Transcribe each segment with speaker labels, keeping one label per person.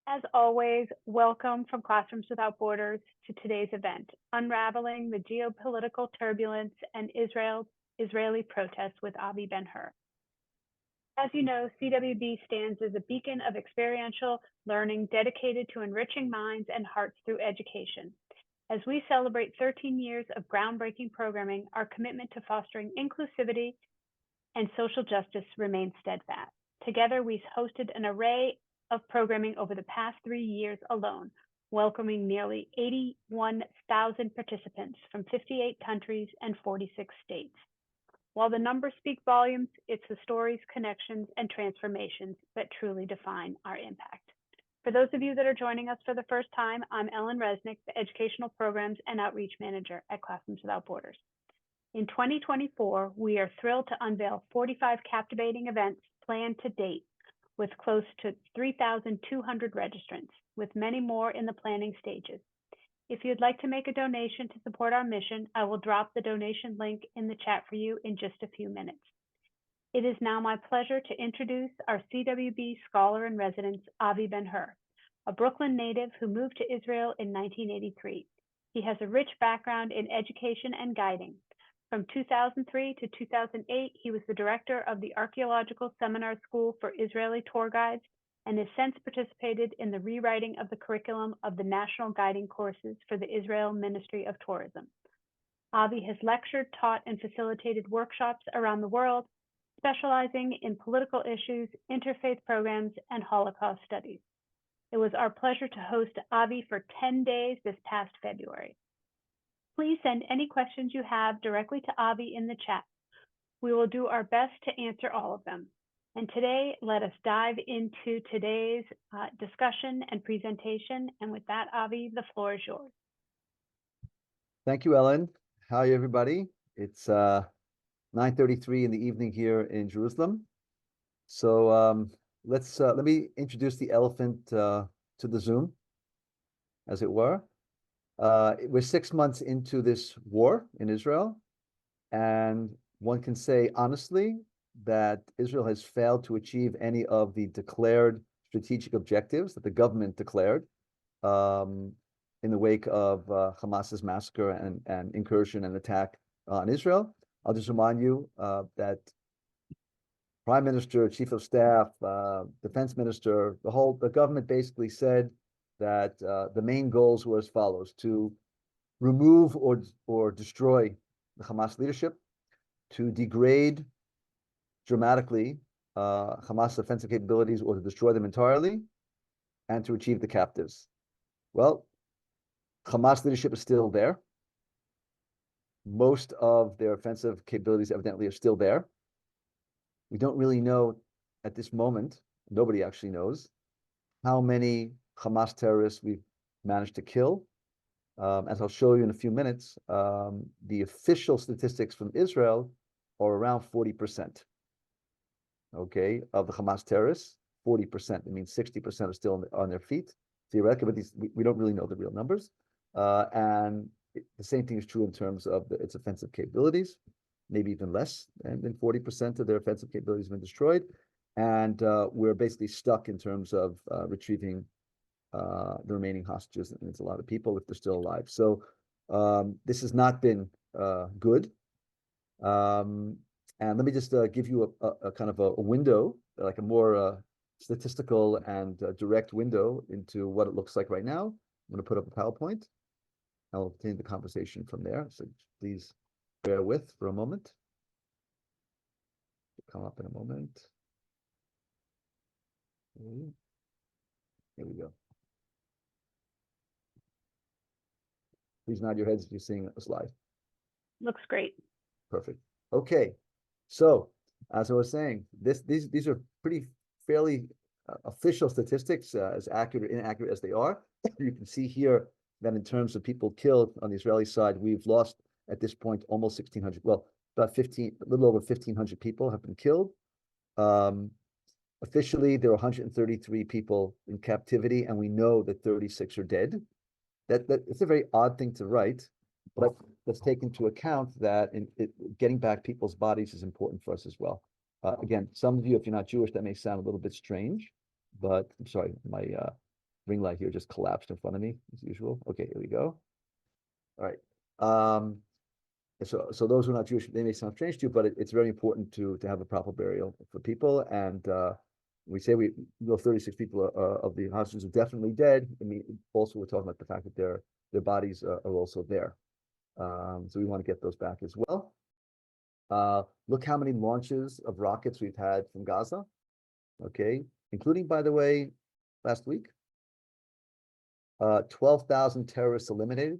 Speaker 1: As always, welcome from Classrooms Without Borders to today's event, Unraveling the Geopolitical Turbulence and Israeli Protests with Avi Ben-Hur. As you know, CWB stands as a beacon of experiential learning dedicated to enriching minds and hearts through education. As we celebrate 13 years of groundbreaking programming, our commitment to fostering inclusivity and social justice remains steadfast. Together, we've hosted an array of programming over the past 3 years alone, welcoming nearly 81,000 participants from 58 countries and 46 states. While the numbers speak volumes, it's the stories, connections, and transformations that truly define our impact. For those of you that are joining us for the first time, I'm Ellen Resnick, the Educational Programs and Outreach Manager at Classrooms Without Borders. In 2024, we are thrilled to unveil 45 captivating events planned to date, with close to 3,200 registrants, with many more in the planning stages. If you'd like to make a donation to support our mission, I will drop the donation link in the chat for you in just a few minutes. It is now my pleasure to introduce our CWB Scholar in Residence, Avi Ben-Hur, a Brooklyn native who moved to Israel in 1983. He has a rich background in education and guiding. From 2003 to 2008, he was the director of the Archaeological Seminar School for Israeli Tour Guides and has since participated in the rewriting of the curriculum of the National Guiding Courses for the Israel Ministry of Tourism. Avi has lectured, taught, and facilitated workshops around the world, specializing in political issues, interfaith programs, and Holocaust studies. It was our pleasure to host Avi for 10 days this past February. Please send any questions you have directly to Avi in the chat. We will do our best to answer all of them. And today, let us dive into today's discussion and presentation. And with that, Avi, the floor is yours.
Speaker 2: Thank you, Ellen. Hi, everybody. It's 9:33 in the evening here in Jerusalem. So let me introduce the elephant to the Zoom, as it were. We're 6 months into this war in Israel, and one can say honestly that Israel has failed to achieve any of the declared strategic objectives that the government declared in the wake of Hamas's massacre and incursion and attack on Israel. I'll just remind you that Prime Minister, Chief of Staff, Defense Minister, the government basically said that the main goals were as follows: to remove or destroy the Hamas leadership, to degrade dramatically Hamas offensive capabilities or to destroy them entirely, and to achieve the captives. Well, Hamas leadership is still there. Most of their offensive capabilities evidently are still there. We don't really know at this moment, nobody actually knows, how many Hamas terrorists we've managed to kill. As I'll show you in a few minutes, the official statistics from Israel are around 40%. Okay, of the Hamas terrorists, 40%. It means 60% are still on their feet, theoretically, but we don't really know the real numbers. And the same thing is true in terms of its offensive capabilities, maybe even less than 40% of their offensive capabilities have been destroyed. And we're basically stuck in terms of retrieving the remaining hostages, and it's a lot of people if they're still alive. So this has not been good. And let me just give you a kind of a window, like a more statistical and direct window into what it looks like right now. I'm going to put up a PowerPoint. I'll continue the conversation from there. So please bear with for a moment. It'll come up in a moment. Here we go. Please nod your heads if you're seeing a slide.
Speaker 1: Looks great.
Speaker 2: Perfect. Okay. So, as I was saying, these are pretty fairly official statistics, as accurate or inaccurate as they are. You can see here that in terms of people killed on the Israeli side, we've lost at this point almost 1,600. Well, about a little over 1,500 people have been killed. Officially, there are 133 people in captivity, and we know that 36 are dead. That it's a very odd thing to write, but let's take into account that getting back people's bodies is important for us as well. Again, some of you, if you're not Jewish, that may sound a little bit strange, but I'm sorry, my ring light here just collapsed in front of me as usual. Okay, here we go. All right. So those who are not Jewish, they may sound strange to you, but it's very important to have a proper burial for people. And we say 36 people of the hostages are definitely dead. I mean, also we're talking about the fact that their bodies are also there. So we want to get those back as well. Look how many launches of rockets we've had from Gaza. Okay, including, by the way, last week, 12,000 terrorists eliminated.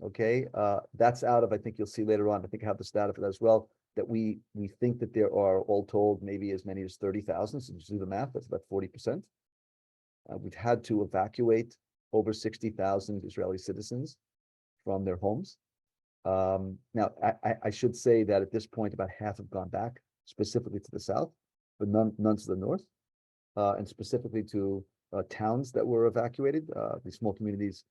Speaker 2: Okay, that's out of, I think you'll see later on, I think I have the stat for that as well, that we think that there are, all told, maybe as many as 30,000. So just do the math, that's about 40%. We've had to evacuate over 60,000 Israeli citizens from their homes. Now, I should say that at this point, about half have gone back, specifically to the south, but none to the north, and specifically to towns that were evacuated. These small communities,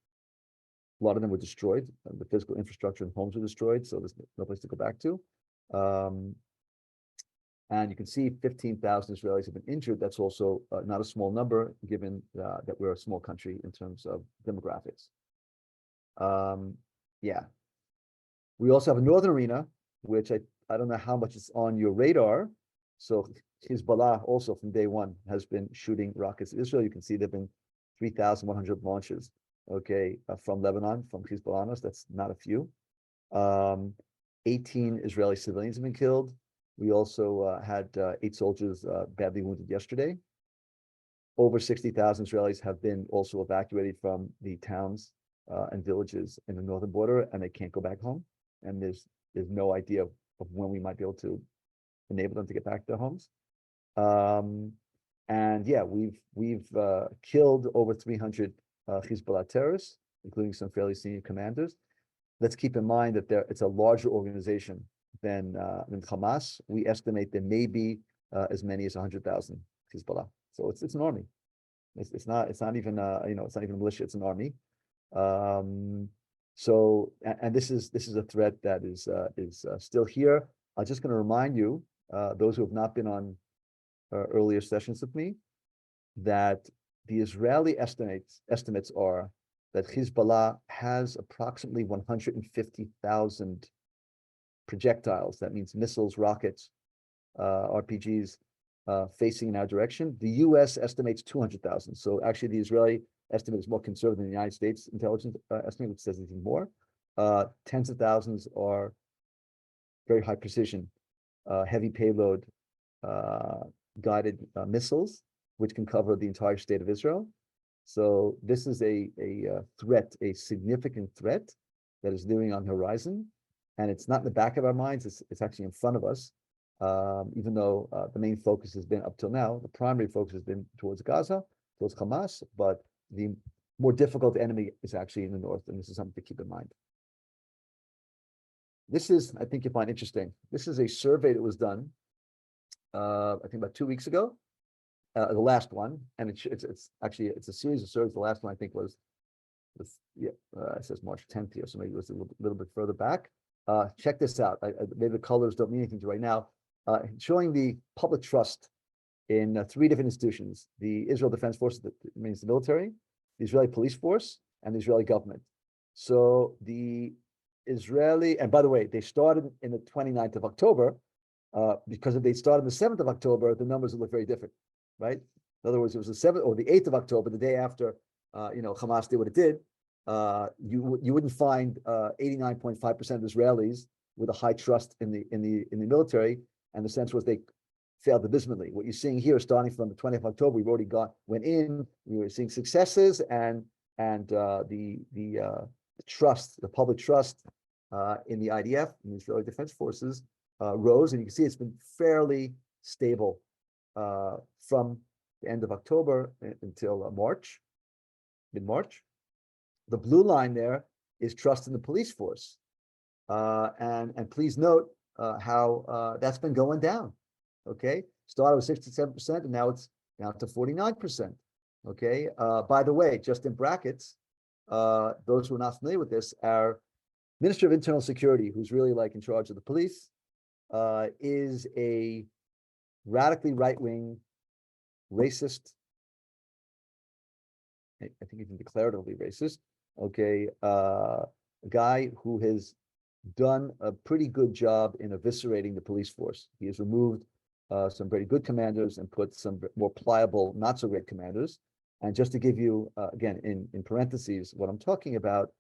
Speaker 2: a lot of them were destroyed. The physical infrastructure and homes were destroyed, so there's no place to go back to. And you can see 15,000 Israelis have been injured. That's also not a small number, given that we're a small country in terms of demographics. Yeah. We also have a northern arena, which I don't know how much it's on your radar. So Hezbollah also from day one has been shooting rockets at Israel. You can see there have been 3,100 launches, okay, from Lebanon, from Hezbollah. That's not a few. 18 Israeli civilians have been killed. We also had 8 soldiers badly wounded yesterday. Over 60,000 Israelis have been also evacuated from the towns and villages in the northern border, and they can't go back home. And there's no idea of when we might be able to enable them to get back to their homes. And yeah, we've killed over 300 Hezbollah terrorists, including some fairly senior commanders. Let's keep in mind that it's a larger organization than Hamas. We estimate there may be as many as 100,000 Hezbollah. So it's an army. It's not even it's not even a militia. It's an army. So this is a threat that is still here. I'm just going to remind you, those who have not been on earlier sessions with me, that the Israeli estimates are that Hezbollah has approximately 150,000 projectiles. That means missiles, rockets, RPGs facing in our direction. The U.S. estimates 200,000. So actually, the Israeli estimate is more conservative than the United States intelligence estimate, which says even more. Tens of thousands are very high precision, heavy payload guided missiles, which can cover the entire state of Israel. So this is a threat, a significant threat that is looming on the horizon, and it's not in the back of our minds. It's actually in front of us. Even though the main focus has been up till now, the primary focus has been towards Gaza, towards Hamas, but the more difficult enemy is actually in the north, and this is something to keep in mind. This is, I think you find interesting. This is a survey that was done, I think about 2 weeks ago, the last one, and it's actually a series of surveys. The last one I think was it says March 10th here, so maybe it was a little bit further back. Check this out. Maybe the colors don't mean anything to you right now. Showing the public trust in 3 different institutions: the Israel Defense Forces, that means the military, the Israeli police force, and the Israeli government. So the Israeli, and by the way, they started in the 29th of October, because if they started the 7th of October, the numbers would look very different, right? In other words, it was the 7th or the 8th of October, the day after, Hamas did what it did. You wouldn't find 89.5% of Israelis with a high trust in the military, and the sense was they failed abysmally. What you're seeing here, starting from the 20th of October, we've already went in. We were seeing successes, and the trust, the public trust in the IDF, in the Israeli Defense Forces, rose, and you can see it's been fairly stable from the end of October until mid-March. The blue line there is trust in the police force, and please note how that's been going down. Okay, started with 67%, and now it's down to 49%. Okay, by the way, just in brackets, those who are not familiar with this, our Minister of Internal Security, who's really like in charge of the police, is a radically right-wing, racist I think even declaratively racist, okay, a guy who has done a pretty good job in eviscerating the police force. He has removed some very good commanders and put some more pliable, not so great commanders. And just to give you, again, in parentheses, what I'm talking about,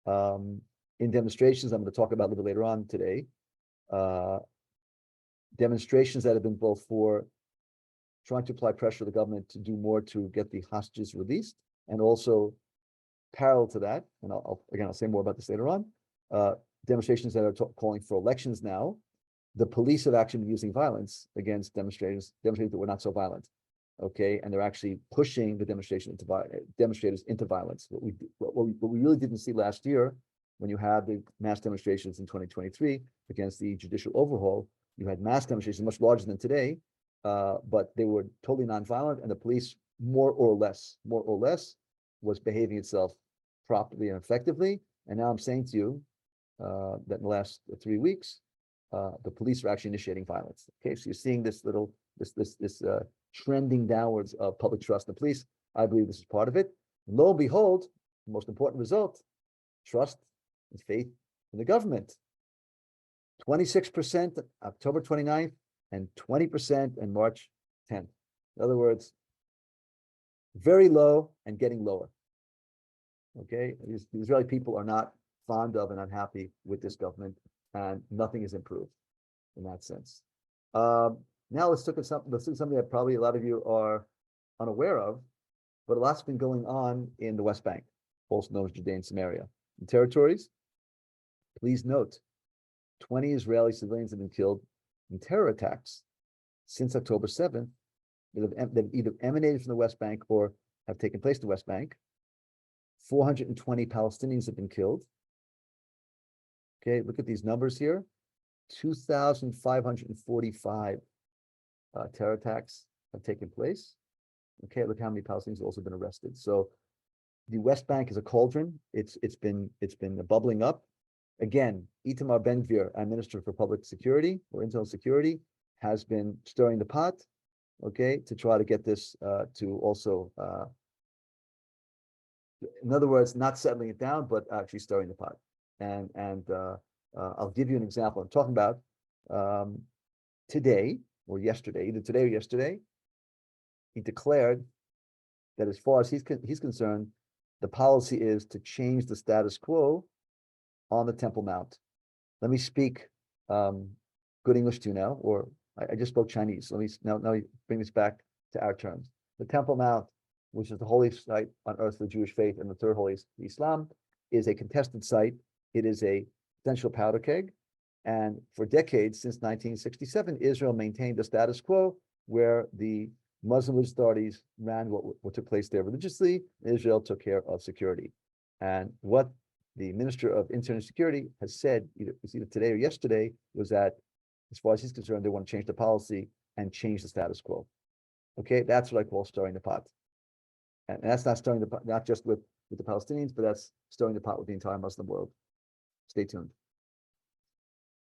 Speaker 2: in demonstrations, I'm going to talk about a little bit later on today, demonstrations that have been both for trying to apply pressure to the government to do more to get the hostages released, and also parallel to that, and I'll say more about this later on, demonstrations that are calling for elections now. The police have actually been using violence against demonstrators that were not so violent, okay, and they're actually pushing the demonstrators into violence. What we really didn't see last year, when you had the mass demonstrations in 2023 against the judicial overhaul, you had mass demonstrations much larger than today, but they were totally nonviolent, and the police more or less was behaving itself properly and effectively. And now I'm saying to you that in the last 3 weeks, the police are actually initiating violence. Okay, so you're seeing this trending downwards of public trust in the police. I believe this is part of it. And lo and behold, the most important result: trust and faith in the government. 26% October 29th and 20% in March 10th. In other words, very low and getting lower. Okay, the Israeli people are not fond of and unhappy with this government, and nothing has improved in that sense. Now let's look at something that probably a lot of you are unaware of, but a lot's been going on in the West Bank, also known as Judea and Samaria. In territories, please note, 20 Israeli civilians have been killed in terror attacks since October 7th that have either emanated from the West Bank or have taken place in the West Bank. 420 Palestinians have been killed. Okay, look at these numbers here. 2,545 terror attacks have taken place. Okay, look how many Palestinians have also been arrested. So the West Bank is a cauldron. It's been bubbling up. Again, Itamar Ben-Gvir, our Minister for Public Security or Internal Security, has been stirring the pot, okay, to try to get this to also, in other words, not settling it down, but actually stirring the pot. And I'll give you an example. I'm talking about today or yesterday, either today or yesterday. He declared that as far as he's concerned, the policy is to change the status quo on the Temple Mount. Let me speak good English to you now, or I just spoke Chinese. Let me now bring this back to our terms. The Temple Mount, which is the holy site on earth for the Jewish faith and the third holiest for Islam, is a contested site. It is a potential powder keg. And for decades, since 1967, Israel maintained the status quo where the Muslim authorities ran what took place there religiously. Israel took care of security. And what the Minister of Internal Security has said, either today or yesterday, was that as far as he's concerned, they want to change the policy and change the status quo. Okay, that's what I call stirring the pot. And that's not stirring the pot, not just with the Palestinians, but that's stirring the pot with the entire Muslim world. Stay tuned.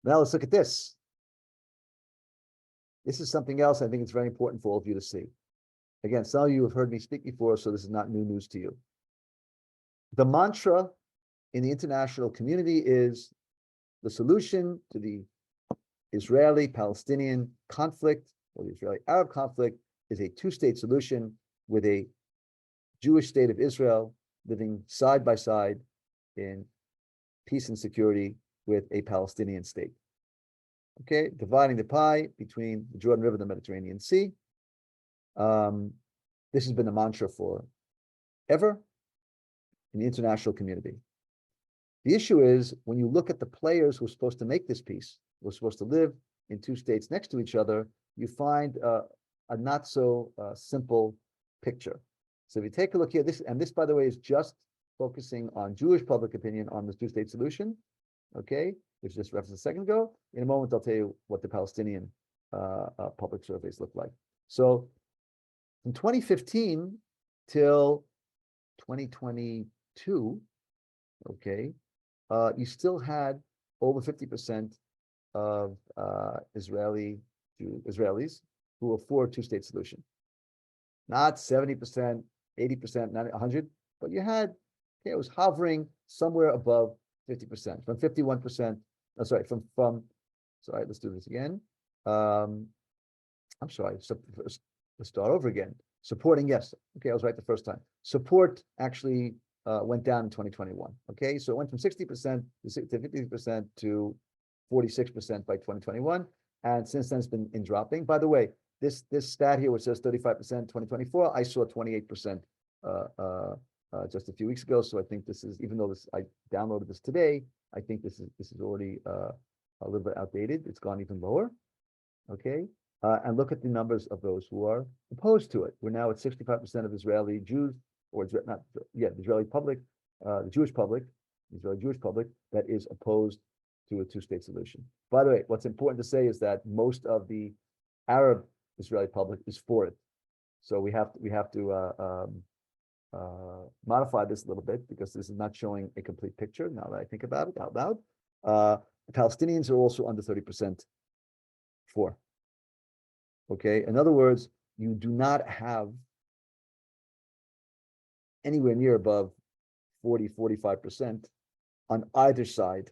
Speaker 2: Now let's look at this. This is something else I think it's very important for all of you to see. Again, some of you have heard me speak before, so this is not new news to you. The mantra in the international community is the solution to the Israeli-Palestinian conflict, or the Israeli-Arab conflict, is a two-state solution with a Jewish state of Israel living side by side in peace and security with a Palestinian state. Okay, dividing the pie between the Jordan River and the Mediterranean Sea. This has been the mantra for ever in the international community. The issue is, when you look at the players who are supposed to make this peace, who are supposed to live in two states next to each other, you find a not so simple picture. So if you take a look here, this, by the way, is just focusing on Jewish public opinion on this two-state solution, okay, which just referenced a second ago. In a moment, I'll tell you what the Palestinian public surveys look like. So from 2015 till 2022, okay, you still had over 50% of Israelis who were for a two-state solution. Not 70%, 80%, not 100, but you had, okay, it was hovering somewhere above 50%, from 51%. Sorry, sorry, let's do this again. I'm sorry, so let's start over again. Supporting, yes. Okay, I was right the first time. Support actually went down in 2021. Okay, so it went from 60% to 50% to 46% by 2021. And since then it's been in dropping. By the way, this stat here, which says 35% 2024, I saw 28% just a few weeks ago. So I think this is, even though I downloaded this today, I think this is already a little bit outdated. It's gone even lower. Okay. And look at the numbers of those who are opposed to it. We're now at 65% of Israeli Jews, or not, yeah, the Israeli public, the Jewish public, the Israeli Jewish public that is opposed to a two-state solution. By the way, what's important to say is that most of the Arab Israeli public is for it. So we have to modify this a little bit because this is not showing a complete picture. Now that I think about it out loud, the Palestinians are also under 30% for. Okay, in other words, you do not have anywhere near above 40-45% on either side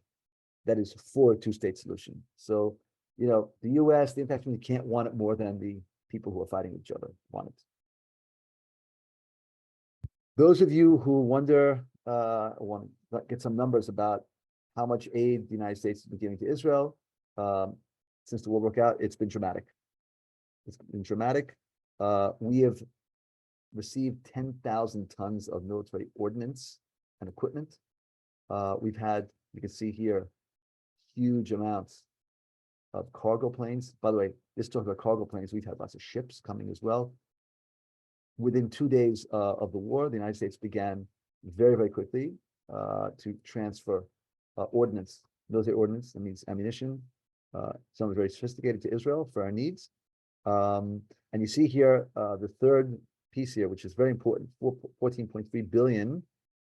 Speaker 2: that is for a two-state solution. So, you know, the US, the impact community can't want it more than the people who are fighting each other want it. Those of you who wonder, want to get some numbers about how much aid the United States has been giving to Israel since the war broke out, it's been dramatic. It's been dramatic. We have received 10,000 tons of military ordnance and equipment. We've had, you can see here, huge amounts of cargo planes. By the way, this talks about cargo planes. We've had lots of ships coming as well. Within 2 days of the war, the United States began very, very quickly to transfer ordnance, military ordnance. That means ammunition. Some very sophisticated to Israel for our needs. And you see here the third piece here, which is very important, 14.3 billion,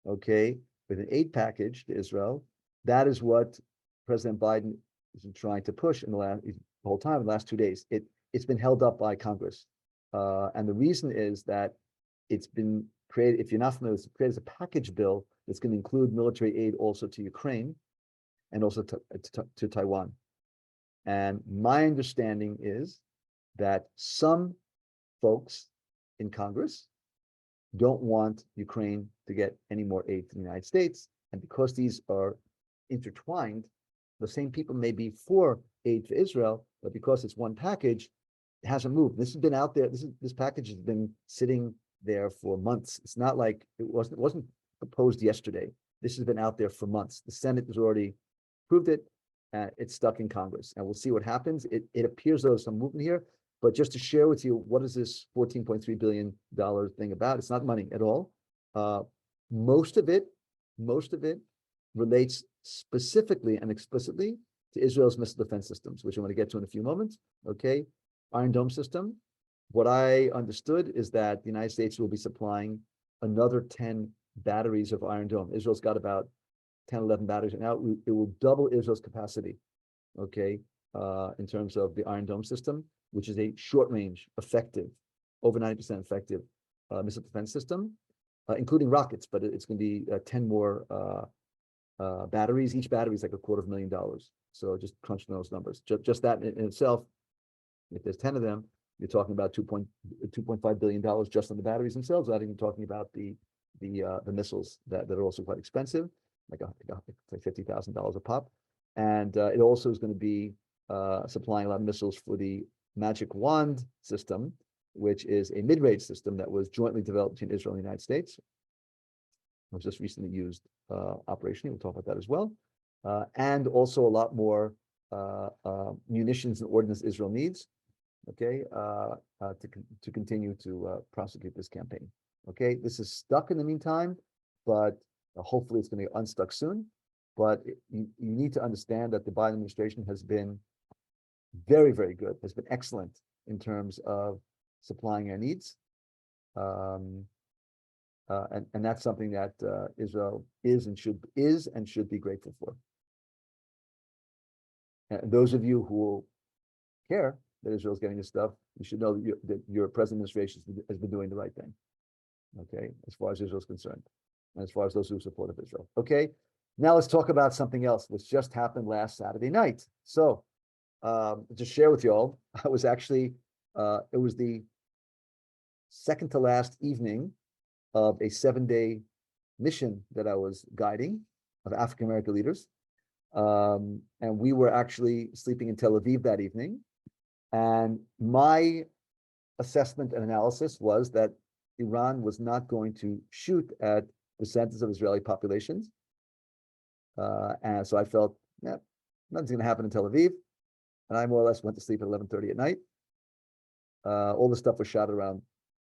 Speaker 2: okay, with an aid package to Israel. That is what President Biden has been trying to push in the whole time, in the last 2 days. It's been held up by Congress. And the reason is that it's been created, if you're not familiar, it's created as a package bill that's going to include military aid also to Ukraine and also to Taiwan. And my understanding is that some folks in Congress don't want Ukraine to get any more aid from the United States. And because these are intertwined, the same people may be for aid for Israel, but because it's one package, it hasn't moved. This has been out there. This package has been sitting there for months. It's not like it wasn't proposed yesterday. This has been out there for months. The Senate has already approved it. It's stuck in Congress, and we'll see what happens. It appears there's some movement here, but just to share with you, what is this $14.3 billion thing about? It's not money at all. Most of it relates specifically and explicitly to Israel's missile defense systems, which I'm going to get to in a few moments. Okay, Iron Dome system. What I understood is that the United States will be supplying another 10 batteries of Iron Dome. Israel's got about 10, 11 batteries, and now it will double Israel's capacity, okay, in terms of the Iron Dome system, which is a short-range, effective, over 90% effective missile defense system, including rockets, but it's going to be 10 more batteries. Each battery is like $250,000. So just crunching those numbers. Just that in itself, if there's 10 of them, you're talking about $2.5 billion just on the batteries themselves, not even talking about the missiles that are also quite expensive, like $50,000 a pop. And it also is going to be supplying a lot of missiles for the Magic Wand system, which is a mid-range system that was jointly developed between Israel and the United States. It was just recently used operationally. We'll talk about that as well. And also a lot more munitions and ordnance Israel needs, okay, to continue to prosecute this campaign. Okay, this is stuck in the meantime, but hopefully it's going to get unstuck soon. But you need to understand that the Biden administration has been very, very good, has been excellent in terms of supplying our needs. And that's something that Israel is and should be grateful for. And those of you who care that Israel's getting this stuff, you should know that your present administration has been doing the right thing, okay, as far as Israel is concerned. as far as those who support of Israel. Okay, now let's talk about something else which just happened last Saturday night. So to share with you all, I was actually, it was the second to last evening of a 7-day mission that I was guiding of African American leaders. And we were actually sleeping in Tel Aviv that evening. And my assessment and analysis was that Iran was not going to shoot at the centers of Israeli populations. And so I felt, yeah, nothing's going to happen in Tel Aviv. And I more or less went to sleep at 11:30 at night. All the stuff was shot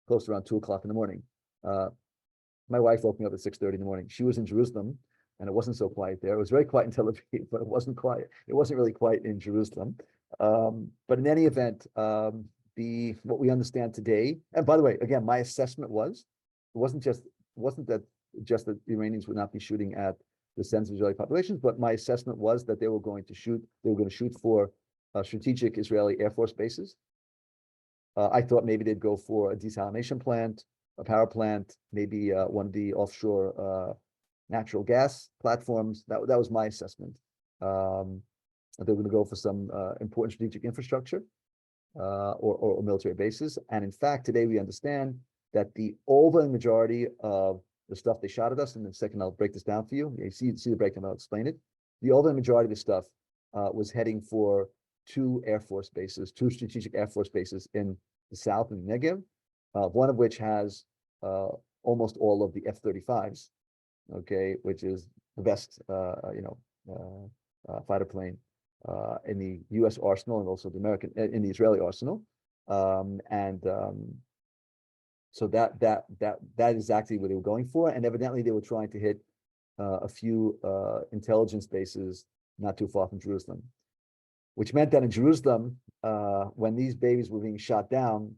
Speaker 2: close to around 2 o'clock in the morning. My wife woke me up at 6:30 in the morning. She was in Jerusalem, and it wasn't so quiet there. It was very quiet in Tel Aviv, but it wasn't quiet. It wasn't really quiet in Jerusalem. But in any event, what we understand today, and by the way, again, my assessment was, it wasn't that the Iranians would not be shooting at the centers of Israeli populations, but my assessment was that they were going to shoot for strategic Israeli Air Force bases. I thought maybe they'd go for a desalination plant, a power plant, maybe one of the offshore natural gas platforms. That was my assessment. They were going to go for some important strategic infrastructure or military bases. And in fact, today we understand that the overwhelming majority of the stuff they shot at us, and in a second I'll break this down for you. You see the breakdown, I'll explain it. The overwhelming majority of the stuff was heading for two strategic Air Force bases in the south and the Negev, one of which has almost all of the F-35s, okay, which is the best, fighter plane in the U.S. arsenal and also in the Israeli arsenal, so that is exactly what they were going for, and evidently they were trying to hit a few intelligence bases not too far from Jerusalem, which meant that in Jerusalem, when these babies were being shot down,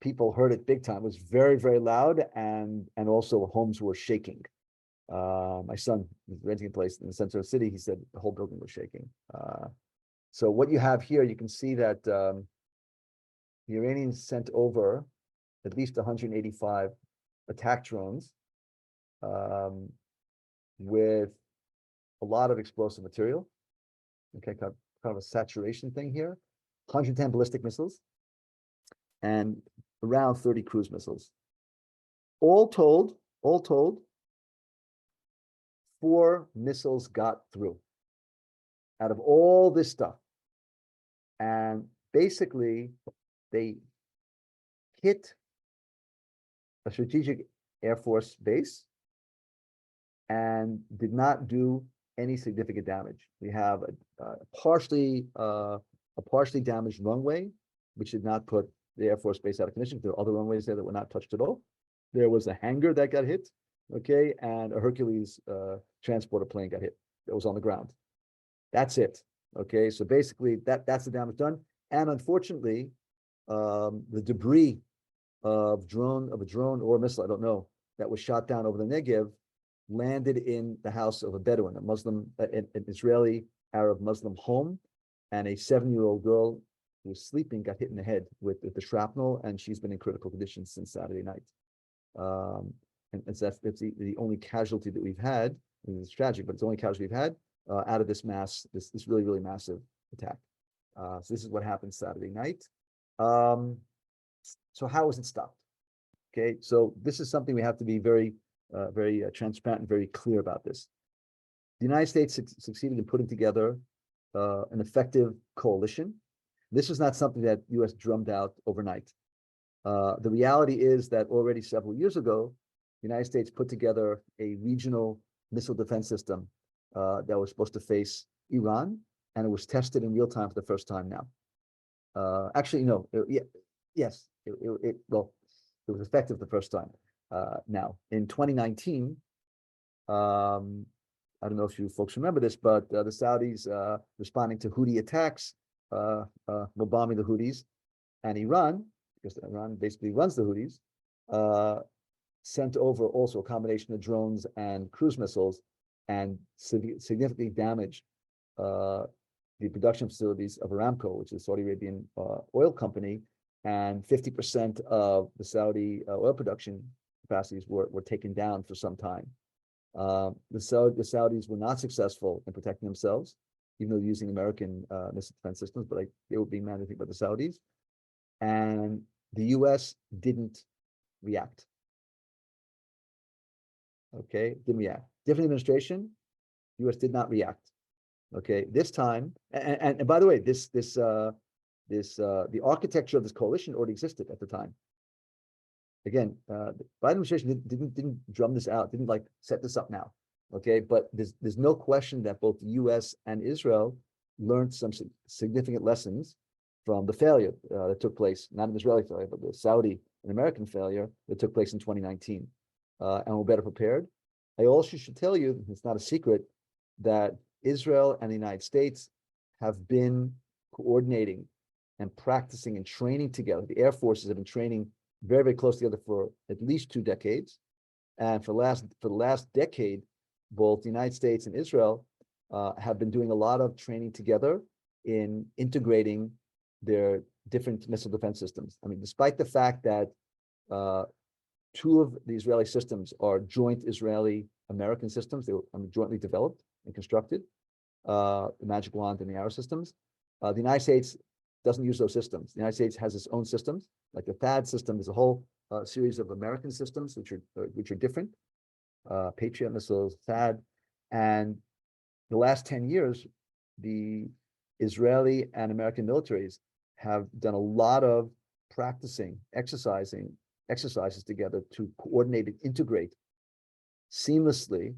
Speaker 2: people heard it big time. It was very, very loud, and also homes were shaking. My son was renting a place in the center of the city. He said the whole building was shaking. So what you have here, you can see that the Iranians sent over at least 185 attack drones with a lot of explosive material. Okay, kind of a saturation thing here. 110 ballistic missiles and around 30 cruise missiles. All told, 4 missiles got through out of all this stuff. And basically, they hit a strategic Air Force base and did not do any significant damage. We have a partially damaged runway, which did not put the Air Force base out of commission. There are other runways there that were not touched at all. There was a hangar that got hit, okay, and a Hercules transporter plane got hit that was on the ground. That's it, okay. So basically, that's the damage done. And unfortunately, the debris of a drone or a missile, I don't know, that was shot down over the Negev landed in the house of a Bedouin, an Israeli Arab Muslim home, and a 7-year-old girl who was sleeping got hit in the head with the shrapnel, and she's been in critical condition since Saturday night. And so that's the only casualty that we've had. And it's tragic, but it's the only casualty we've had out of this really, really massive attack. So this is what happened Saturday night. So how was it stopped? Okay, so this is something we have to be very transparent and very clear about this. The United States succeeded in putting together an effective coalition. This was not something that the U.S. drummed out overnight. The reality is that already several years ago, the United States put together a regional missile defense system that was supposed to face Iran, and it was tested in real time for the first time now. Actually, no, yes, it was effective the first time. Now, in 2019, I don't know if you folks remember this, but the Saudis responding to Houthi attacks, were bombing the Houthis, and Iran, because Iran basically runs the Houthis, sent over also a combination of drones and cruise missiles and significantly damaged the production facilities of Aramco, which is a Saudi Arabian oil company, and 50% of the Saudi oil production capacities were taken down for some time. The Saudis were not successful in protecting themselves, even though using American missile defense systems, but like they were being mad, I think, by the Saudis. And the US didn't react. Okay, didn't react. Different administration, US did not react. Okay, this time, and by the way, the architecture of this coalition already existed at the time. Again, the Biden administration didn't drum this out, didn't like set this up now. Okay, but there's no question that both the U.S. and Israel learned some significant lessons from the failure that took place, not an Israeli failure, but the Saudi and American failure that took place in 2019, and we're better prepared. I also should tell you, it's not a secret, that Israel and the United States have been coordinating and practicing and training together. The Air Forces have been training very, very close together for at least 2 decades. And for the last decade, both the United States and Israel have been doing a lot of training together in integrating their different missile defense systems. I mean, despite the fact that 2 of the Israeli systems are joint Israeli-American systems, they were jointly developed and constructed, the Magic Wand and the Arrow systems. The United States doesn't use those systems. The United States has its own systems, like the THAAD system. There's a whole series of American systems which are different, Patriot missiles, THAAD, and the last 10 years, the Israeli and American militaries have done a lot of practicing, exercises together to coordinate and integrate seamlessly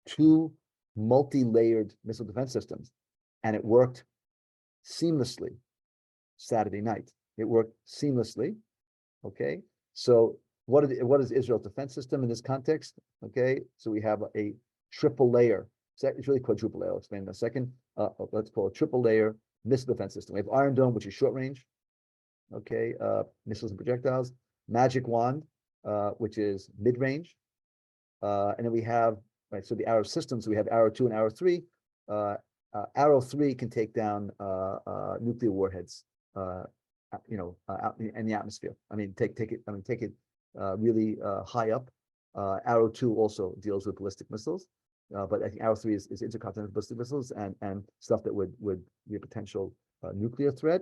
Speaker 2: 2 multi-layered missile defense systems, and it worked seamlessly. Saturday night, it worked seamlessly. Okay, so what is Israel's defense system in this context? Okay, so we have a triple layer. It's really quadruple layer. I'll explain in a second. Let's call it triple layer missile defense system. We have Iron Dome, which is short range. Okay, missiles and projectiles. Magic Wand, which is mid range, and then we have so the Arrow systems. We have Arrow 2 and Arrow 3. Arrow 3 can take down nuclear warheads, out in the atmosphere. I mean, take it really high up. Arrow 2 also deals with ballistic missiles, but I think Arrow 3 is intercontinental ballistic missiles and stuff that would be a potential nuclear threat.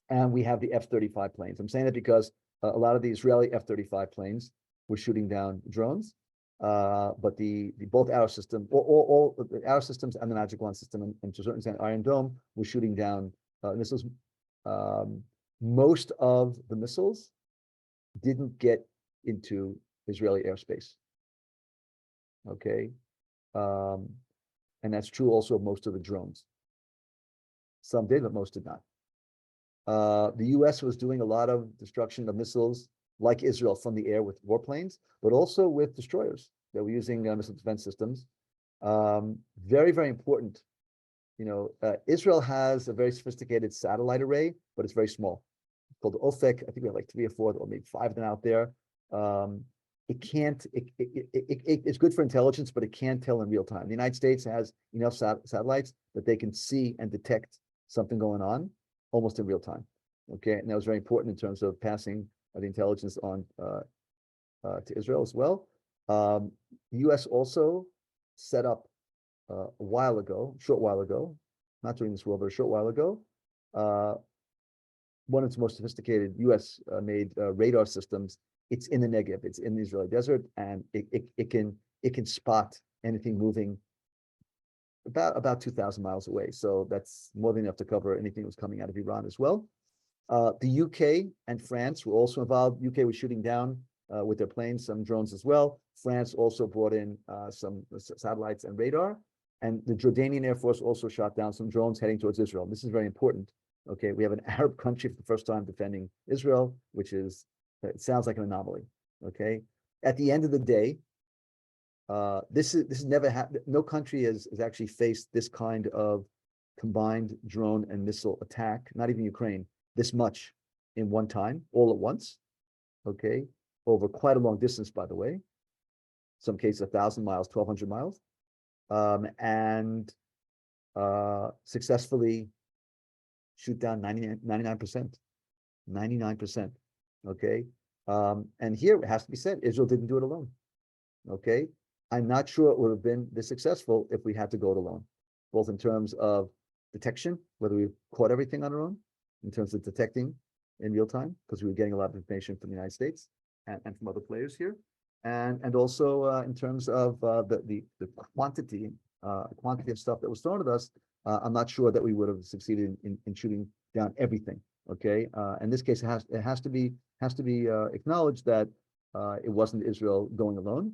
Speaker 2: And we have the F-35 planes. I'm saying that because a lot of the Israeli F-35 planes were shooting down drones. But the both Arrow system, all the Arrow systems and the Magic Wand system, and to a certain extent Iron Dome, were shooting down missiles. Most of the missiles didn't get into Israeli airspace. Okay, and that's true also of most of the drones. Some did, but most did not. The U.S. was doing a lot of destruction of missiles like Israel from the air with warplanes, but also with destroyers that were using missile defense systems. Very, very important. Israel has a very sophisticated satellite array, but it's very small. It's called the OFEC. I think we have like 3 or 4 or maybe 5 of them out there. It's good for intelligence, but it can't tell in real time. The United States has enough satellites that they can see and detect something going on almost in real time. Okay, and that was very important in terms of passing the intelligence on to Israel as well. The U.S. also set up a short while ago, not during this war, but a short while ago, one of its most sophisticated U.S. made radar systems. It's in the Negev, it's in the Israeli desert, and it can spot anything moving about 2,000 miles away. So that's more than enough to cover anything that was coming out of Iran as well. The UK and France were also involved. UK was shooting down with their planes some drones as well. France also brought in some satellites and radar. And the Jordanian Air Force also shot down some drones heading towards Israel. This is very important. Okay, we have an Arab country for the first time defending Israel, which is, it sounds like an anomaly. Okay, at the end of the day, this is never happened. No country has actually faced this kind of combined drone and missile attack, not even Ukraine, this much in one time, all at once. Okay, over quite a long distance, by the way. Some cases 1,000 miles, 1,200 miles, and successfully shoot down 99%. Okay, And here it has to be said, Israel didn't do it alone. Okay. I'm not sure it would have been this successful if we had to go it alone, both in terms of detection, whether we caught everything on our own, in terms of detecting in real time, because we were getting a lot of information from the United States and from other players here. And also in terms of the quantity of stuff that was thrown at us, I'm not sure that we would have succeeded in shooting down everything. Okay, in this case, it has to be acknowledged that it wasn't Israel going alone.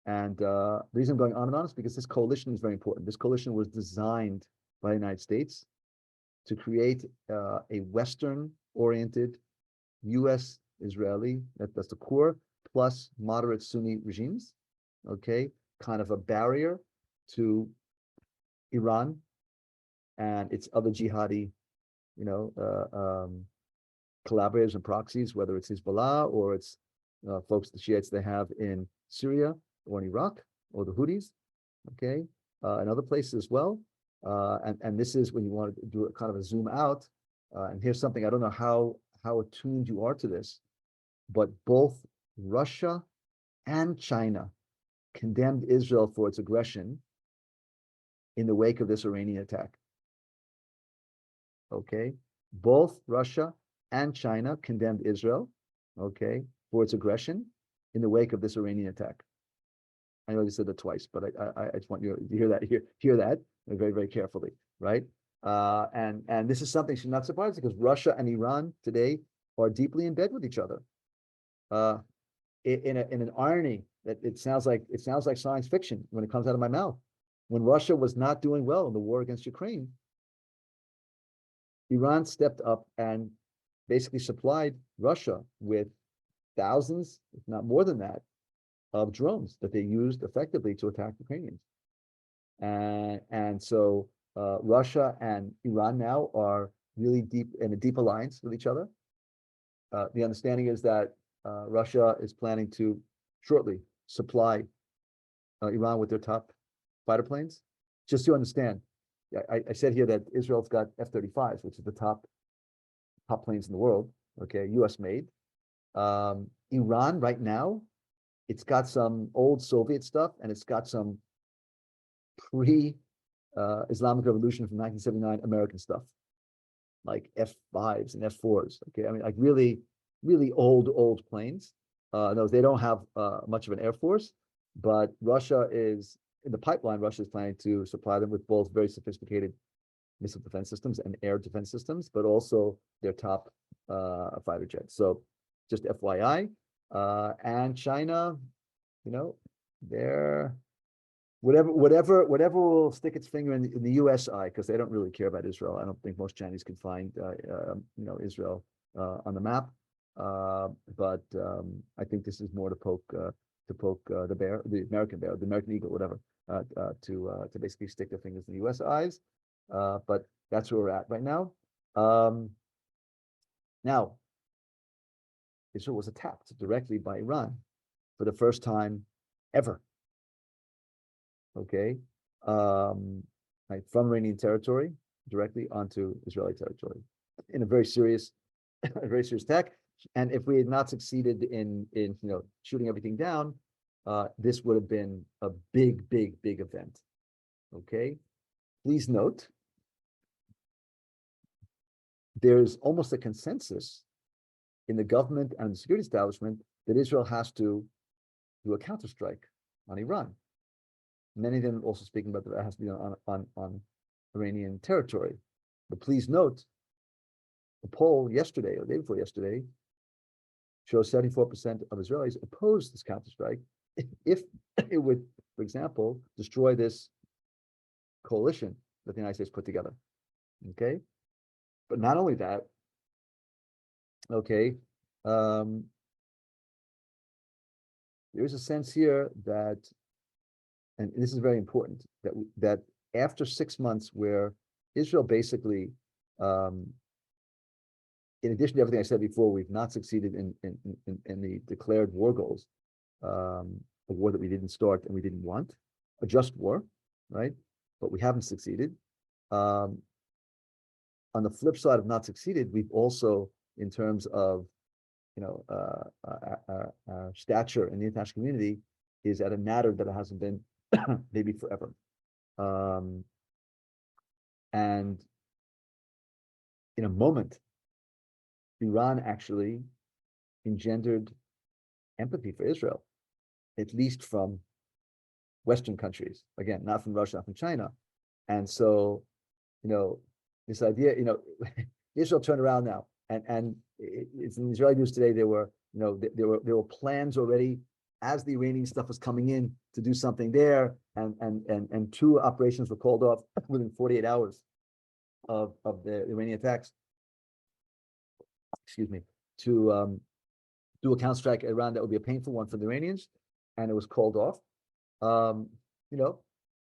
Speaker 2: And the reason I'm going on and on is because this coalition is very important. This coalition was designed by the United States to create a Western-oriented U.S. Israeli, that's the core, plus moderate Sunni regimes, okay, kind of a barrier to Iran and its other jihadi, collaborators and proxies, whether it's Hezbollah or it's folks, the Shiites they have in Syria or in Iraq or the Houthis, okay, and other places as well. And this is when you want to do a kind of a zoom out. And here's something, I don't know how attuned you are to this, but both Russia and China condemned Israel for its aggression in the wake of this Iranian attack. Okay, both Russia and China condemned Israel, okay, for its aggression in the wake of this Iranian attack. I know you said that twice, but I just want you to hear that very, very carefully, right? And this is something should not surprise you, because Russia and Iran today are deeply in bed with each other. In an irony that it sounds like science fiction when it comes out of my mouth. When Russia was not doing well in the war against Ukraine, Iran stepped up and basically supplied Russia with thousands, if not more than that, of drones that they used effectively to attack Ukrainians. And so Russia and Iran now are really deep in a deep alliance with each other. The understanding is that Russia is planning to shortly supply Iran with their top fighter planes. Just to understand, I said here that Israel's got F-35s, which is the top planes in the world, okay, US made. Iran right now, it's got some old Soviet stuff, and it's got some pre-Islamic Revolution from 1979 American stuff, like F-5s and F-4s, okay? I mean, like really, really old planes. No, they don't have much of an air force, but Russia is, in the pipeline, Russia is planning to supply them with both very sophisticated missile defense systems and air defense systems, but also their top fighter jets. So just FYI. And China, they're whatever will stick its finger in the U.S. eye, because they don't really care about Israel. I don't think most Chinese can find Israel on the map. But I think this is more to poke the bear, the American bear, the American eagle, whatever, to basically stick their fingers in the U.S. eyes. But that's where we're at right now. Now, Israel was attacked directly by Iran for the first time ever. Okay, right, from Iranian territory directly onto Israeli territory in a very serious attack. And if we had not succeeded in shooting everything down, this would have been a big event. Okay, please note, there's almost a consensus in the government and the security establishment that Israel has to do a counterstrike on Iran. Many of them also speaking about that it has to be on Iranian territory. But please note, the poll yesterday or the day before yesterday shows 74% of Israelis oppose this counterstrike if it would, for example, destroy this coalition that the United States put together. Okay, but not only that. Okay, there is a sense here that, and this is very important, that after 6 months where Israel basically, in addition to everything I said before, we've not succeeded in the declared war goals, a war that we didn't start and we didn't want, a just war, right? But we haven't succeeded. On the flip side of not succeeded, we've also, in terms of stature in the international community is at a nadir that it hasn't been maybe forever. And in a moment, Iran actually engendered empathy for Israel, at least from Western countries. Again, not from Russia, not from China. And so, this idea, Israel turned around now, and it's in Israeli news today. There were plans already as the Iranian stuff was coming in to do something there, and two operations were called off within 48 hours of the Iranian attacks. Excuse me, to do a counterstrike at Iran that would be a painful one for the Iranians, and it was called off.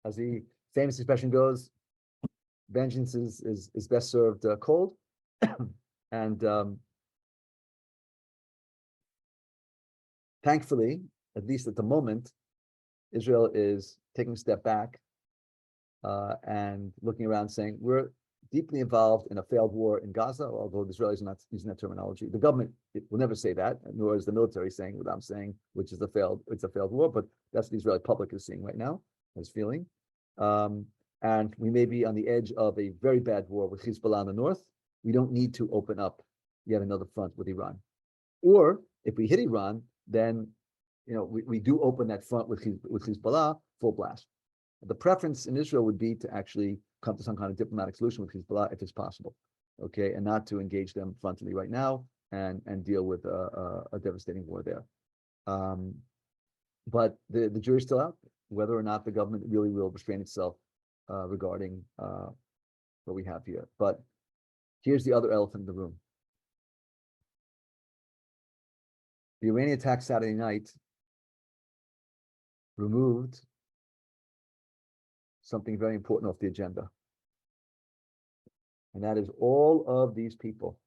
Speaker 2: As the famous expression goes, vengeance is best served cold. And thankfully, at least at the moment, Israel is taking a step back and looking around saying, we're deeply involved in a failed war in Gaza, although the Israelis are not using that terminology. The government will never say that, nor is the military saying what I'm saying, which is it's a failed war, but that's what the Israeli public is seeing right now, is feeling. And we may be on the edge of a very bad war with Hezbollah in the north. We don't need to open up yet another front with Iran. Or if we hit Iran, then we do open that front with Hezbollah full blast. The preference in Israel would be to actually come to some kind of diplomatic solution with Hezbollah if it's possible, okay, and not to engage them frontally right now and deal with a devastating war there. But the jury's still out whether or not the government really will restrain itself regarding what we have here. But here's the other elephant in the room. The Iranian attack Saturday night removed something very important off the agenda. And that is all of these people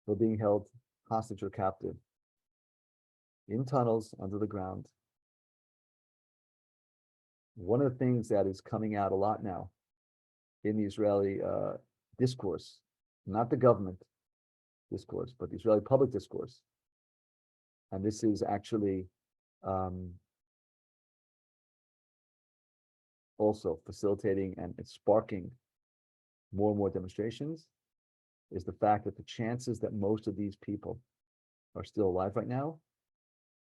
Speaker 2: who are being held hostage or captive in tunnels under the ground. One of the things that is coming out a lot now in the Israeli discourse, not the government discourse, but the Israeli public discourse, and this is actually also facilitating and it's sparking more and more demonstrations, is the fact that the chances that most of these people are still alive right now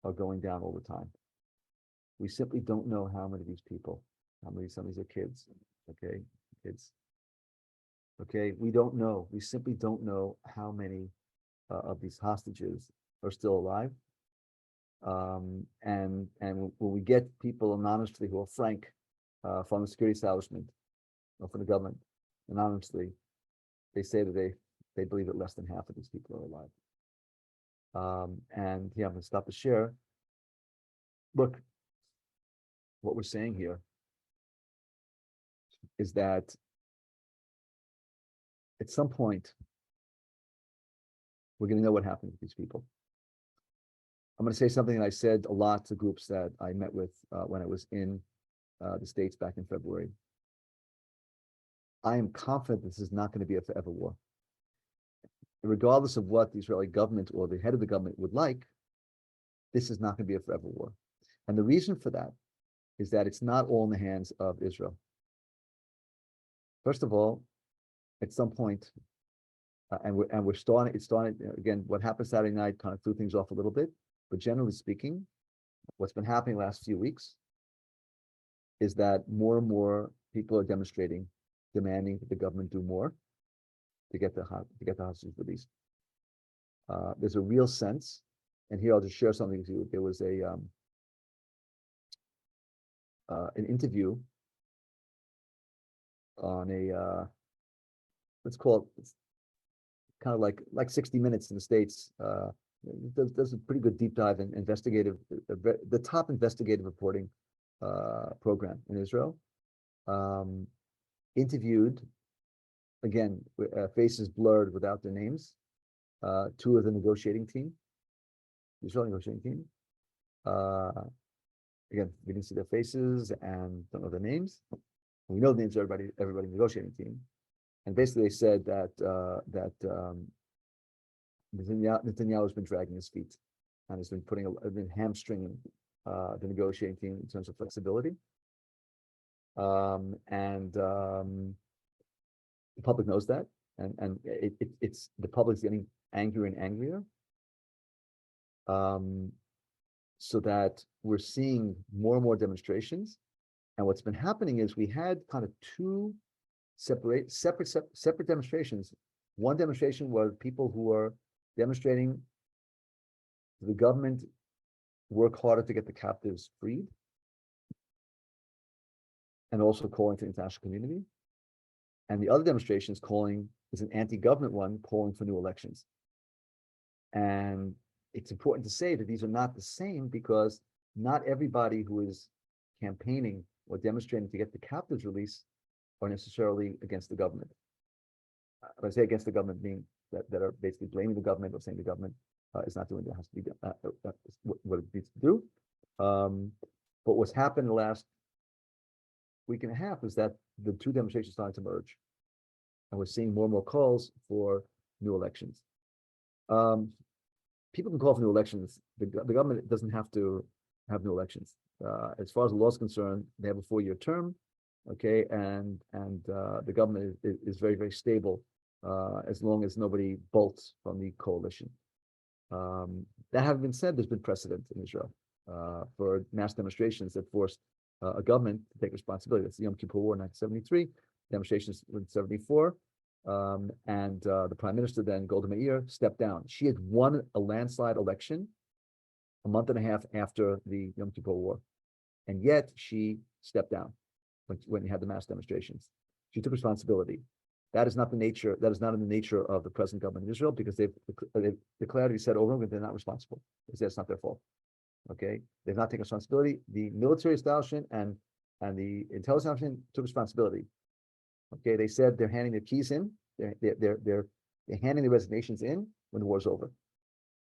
Speaker 2: are going down over time. We simply don't know how many of these people, some of these are kids, okay, kids. Okay, we don't know. We simply don't know how many of these hostages are still alive. And when we get people anonymously who are frank from the security establishment or from the government, anonymously, they say that they believe that less than half of these people are alive. And yeah, I'm going to stop the share. Look, what we're saying here is that at some point, we're going to know what happened with these people. I'm going to say something that I said a lot to groups that I met with when I was in the States back in February. I am confident this is not going to be a forever war. Regardless of what the Israeli government or the head of the government would like, this is not going to be a forever war. And the reason for that is that it's not all in the hands of Israel. First of all, at some point, we're starting. It started again. What happened Saturday night kind of threw things off a little bit, but generally speaking, what's been happening the last few weeks is that more and more people are demonstrating, demanding that the government do more to get the hostages released. There's a real sense, and here I'll just share something with you. There was an interview on a let's call it kind of like 60 Minutes in the States. Does a pretty good deep dive in investigative, the top investigative reporting program in Israel. Interviewed, again, faces blurred without their names, two of the negotiating team, the Israeli negotiating team. Again, we didn't see their faces and don't know their names. We know the names of everybody in the negotiating team. And basically they said that Netanyahu's been dragging his feet and has been been hamstringing the negotiating team in terms of flexibility. And the public knows that, and it's the public's getting angrier and angrier. So that we're seeing more and more demonstrations. And what's been happening is we had kind of two separate demonstrations. One demonstration was people who are demonstrating the government work harder to get the captives freed, and also calling for the international community. And the other demonstration is an anti-government one, calling for new elections. And it's important to say that these are not the same, because not everybody who is campaigning or demonstrating to get the captives released are necessarily against the government. When I say against the government, meaning that are basically blaming the government or saying the government is not doing what it has to be done, what it needs to do. But what's happened in the last week and a half is that the two demonstrations started to merge, and we're seeing more and more calls for new elections. People can call for new elections. The government doesn't have to have new elections. As far as the law is concerned, they have a 4-year term, okay, and the government is very, very stable as long as nobody bolts from the coalition. That having been said, there's been precedent in Israel for mass demonstrations that forced a government to take responsibility. That's the Yom Kippur War in 1973, demonstrations in 74. And the prime minister then, Golda Meir, stepped down. She had won a landslide election a month and a half after the Yom Kippur War, and yet she stepped down when you had the mass demonstrations. She took responsibility. That is not in the nature of the present government of Israel, because they've declared, he said over and over, they're not responsible. They said it's not their fault. Okay, they've not taken responsibility. The military establishment and the intelligence establishment took responsibility. Okay, they said they're handing their keys in. They're handing the resignations in when the war's over.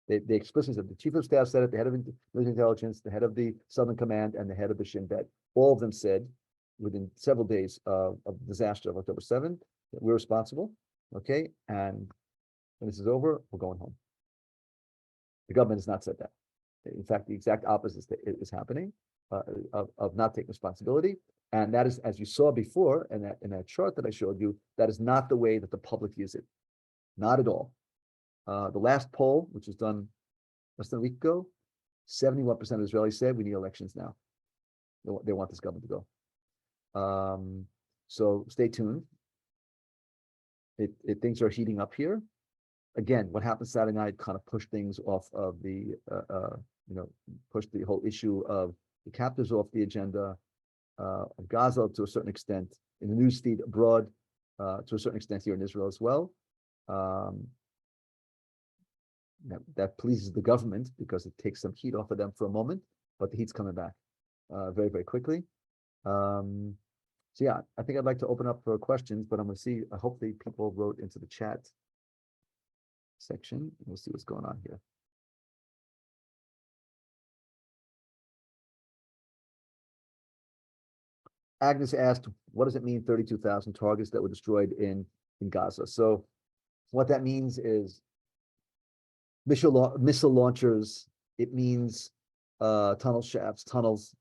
Speaker 2: They explicitly said, the chief of staff said it, the head of military intelligence, the head of the Southern Command, and the head of the Shin Bet. All of them said within several days of the disaster of October 7th that we're responsible. Okay, and when this is over, we're going home. The government has not said that. In fact, the exact opposite is happening, of not taking responsibility. And that is, as you saw before in that chart that I showed you, that is not the way that the public views it. Not at all. The last poll, which was done less than a week ago, 71% of Israelis said we need elections now. They want this government to go. So stay tuned. Things are heating up here. Again, what happened Saturday night kind of pushed things off of the, pushed the whole issue of the captives off the agenda, of Gaza to a certain extent, in the news feed abroad, to a certain extent here in Israel as well. That pleases the government because it takes some heat off of them for a moment, but the heat's coming back very, very quickly. So yeah, I think I'd like to open up for questions, but I'm going to see, hopefully people wrote into the chat section. We'll see what's going on here. Agnes asked, what does it mean 32,000 targets that were destroyed in Gaza? So what that means is missile launchers. It means tunnel shafts, tunnels.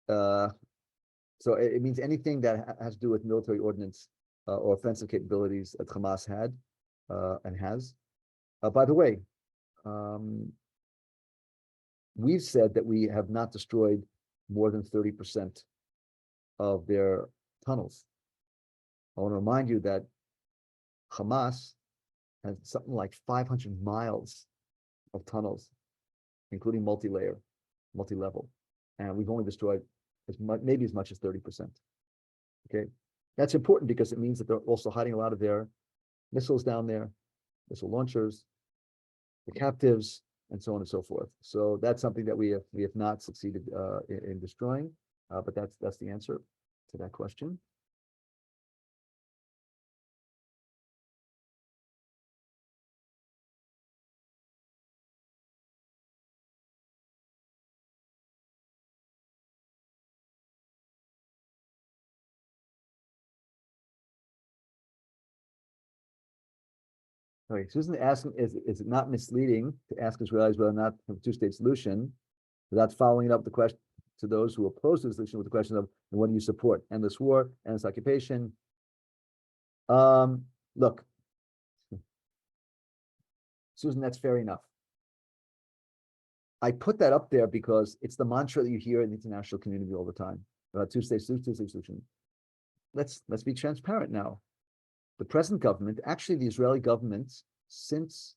Speaker 2: So it means anything that has to do with military ordnance or offensive capabilities that Hamas had and has. By the way, we've said that we have not destroyed more than 30% of their tunnels. I want to remind you that Hamas has something like 500 miles of tunnels, including multi-layer, multi-level, and we've only destroyed maybe as much as 30%. Okay, that's important because it means that they're also hiding a lot of their missiles down there, missile launchers, the captives, and so on and so forth. So that's something that we have not succeeded in destroying, but that's the answer to that question. Okay, Susan asking, is it not misleading to ask Israelis whether or not have a two-state solution without following up the question to those who oppose the solution with the question of what do you support? Endless war, endless occupation. Look, Susan, that's fair enough. I put that up there because it's the mantra that you hear in the international community all the time about two-state solution. Let's be transparent now. The present government, actually the Israeli government, since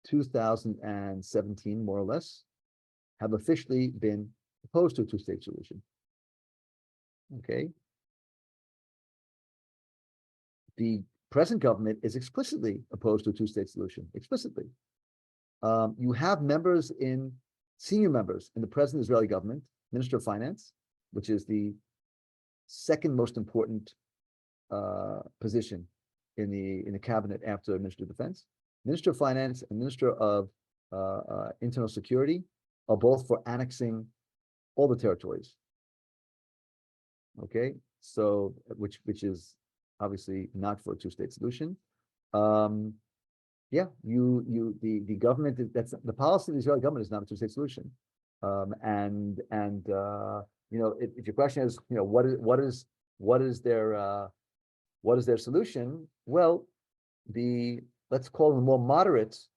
Speaker 2: 2017, more or less, have officially been opposed to a two-state solution. Okay. The present government is explicitly opposed to a two-state solution, explicitly. You have senior members in the present Israeli government, Minister of Finance, which is the second most important position in the cabinet after Minister of Defense. Minister of Finance and Minister of Internal Security are both for annexing all the territories. Okay, so which is obviously not for a two-state solution. Yeah, the government, that's the policy of the Israeli government is not a two-state solution. If your question is, what is their solution? Well, let's call them more moderates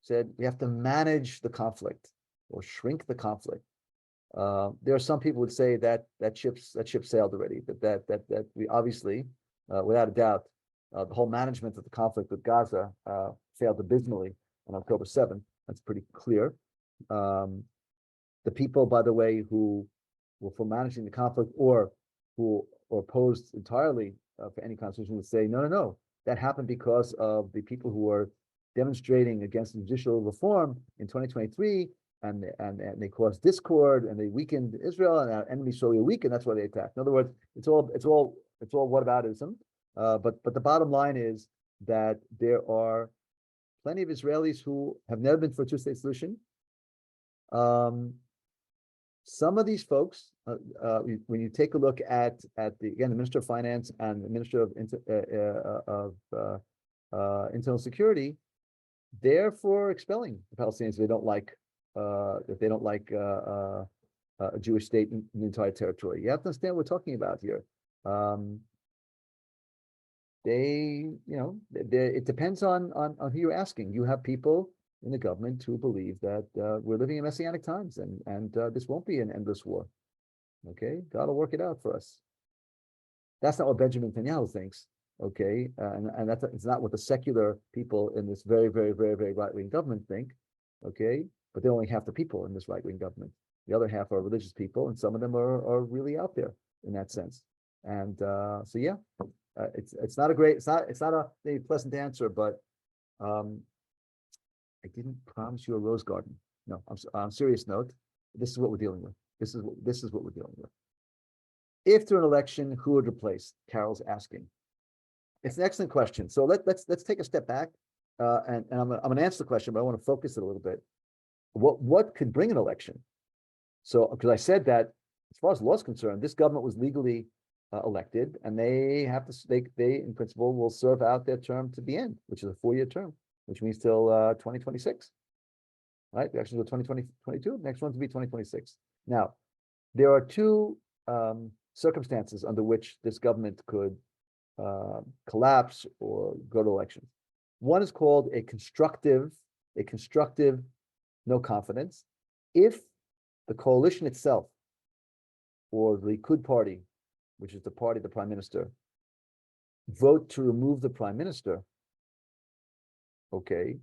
Speaker 2: said we have to manage the conflict or shrink the conflict. There are some people would say that ship sailed already, that we obviously, without a doubt, the whole management of the conflict with Gaza failed abysmally on October 7th. That's pretty clear. The people, by the way, who were for managing the conflict or who were opposed entirely for any constitution would say, no, that happened because of the people who were demonstrating against judicial reform in 2023, and they caused discord and they weakened Israel, and our enemies so weak, and that's why they attacked. In other words, it's all whataboutism. But the bottom line is that there are plenty of Israelis who have never been for a two-state solution. Some of these folks, when you take a look at the Minister of Finance and the Minister of Internal Security, they're for expelling the Palestinians. They don't like a Jewish state in the entire territory. You have to understand what we're talking about here. It depends on who you're asking. You have people in the government who believe that we're living in messianic times and this won't be an endless war. Okay, God will work it out for us. That's not what Benjamin Netanyahu thinks. Okay, and it's not what the secular people in this very, very, very, very right-wing government think. Okay, but they're only half the people in this right-wing government. The other half are religious people, and some of them are really out there in that sense. And so yeah, it's not a pleasant answer, but I didn't promise you a rose garden. No, on a serious note, this is what we're dealing with. This is what we're dealing with. If through an election, who would replace? Carol's asking. It's an excellent question. So let's take a step back, and I'm going to answer the question, but I want to focus it a little bit. What could bring an election? So because I said that as far as the law is concerned, this government was legally elected, and they in principle will serve out their term to the end, which is a 4-year term, which means till 2026. Right? The elections were 2022. Next one to be 2026. Now, there are two circumstances under which this government could collapse or go to elections. One is called a constructive no confidence. If the coalition itself or the Likud party, which is the party of the prime minister, vote to remove the prime minister, okay,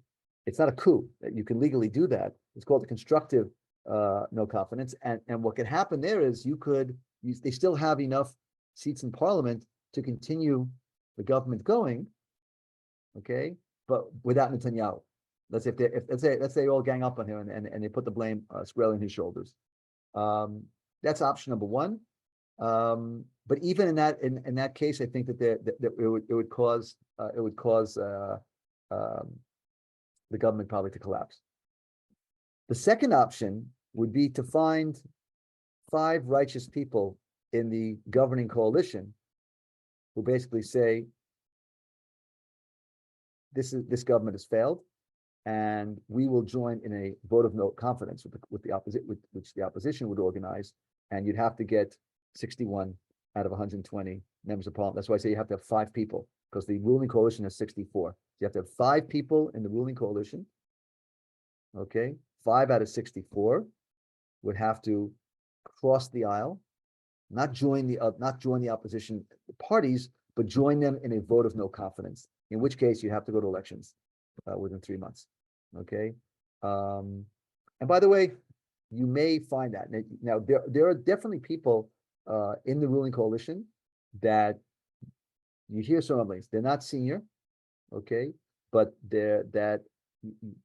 Speaker 2: it's not a coup. You can legally do that. It's called a constructive no confidence. And what could happen there is they still have enough seats in parliament to continue the government going, okay, but without Netanyahu. Let's say they all gang up on him and they put the blame squarely on his shoulders. That's option number one. But even in that case, I think that it would cause the government probably to collapse. The second option would be to find 5 righteous people in the governing coalition who basically say, this government has failed, and we will join in a vote of no confidence with the opposition, which the opposition would organize, and you'd have to get 61 out of 120 members of parliament. That's why I say you have to have 5 people, because the ruling coalition has 64. So you have to have 5 people in the ruling coalition. Okay, 5 out of 64 would have to cross the aisle, not join the opposition parties, but join them in a vote of no confidence. In which case, you have to go to elections within 3 months. Okay, and by the way, you may find that now there are definitely people in the ruling coalition that you hear some rumblings. They're not senior, okay, but that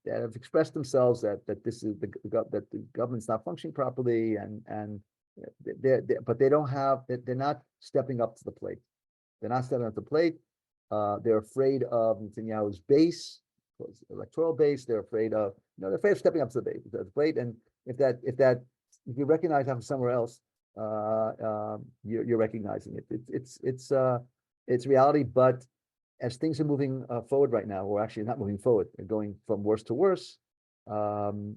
Speaker 2: have expressed themselves that this is that the government's not functioning properly, and but they don't have, they're not stepping up to the plate. They're not stepping up to the plate. They're afraid of Netanyahu's base, electoral base. They're afraid of, they're afraid of stepping up to the plate. And if you recognize that from somewhere else, you're recognizing it. It's reality. But as things are moving forward right now, or actually not moving forward, they're going from worse to worse. Some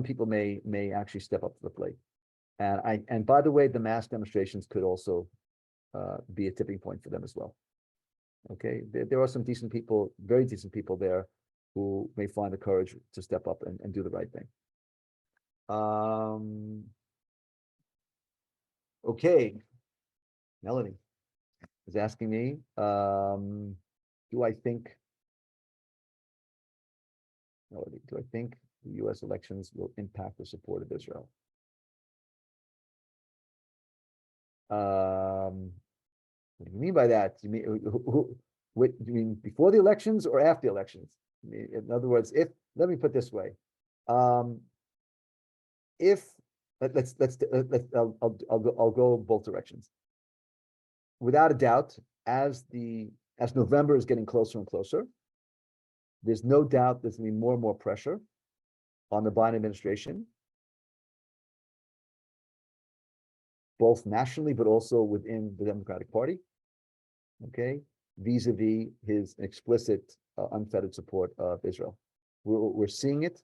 Speaker 2: people may actually step up to the plate. And by the way, the mass demonstrations could also be a tipping point for them as well. Okay, there are some decent people, very decent people there, who may find the courage to step up and do the right thing. Okay, Melanie is asking me, do I think the U.S. elections will impact the support of Israel? What do you mean by that? You mean what do you mean, before the elections or after the elections? In other words, let me put it this way, I'll go both directions. Without a doubt, as November is getting closer and closer, there's no doubt there's going to be more and more pressure on the Biden administration, both nationally, but also within the Democratic Party, okay, vis-a-vis his explicit, unfettered support of Israel. We're seeing it.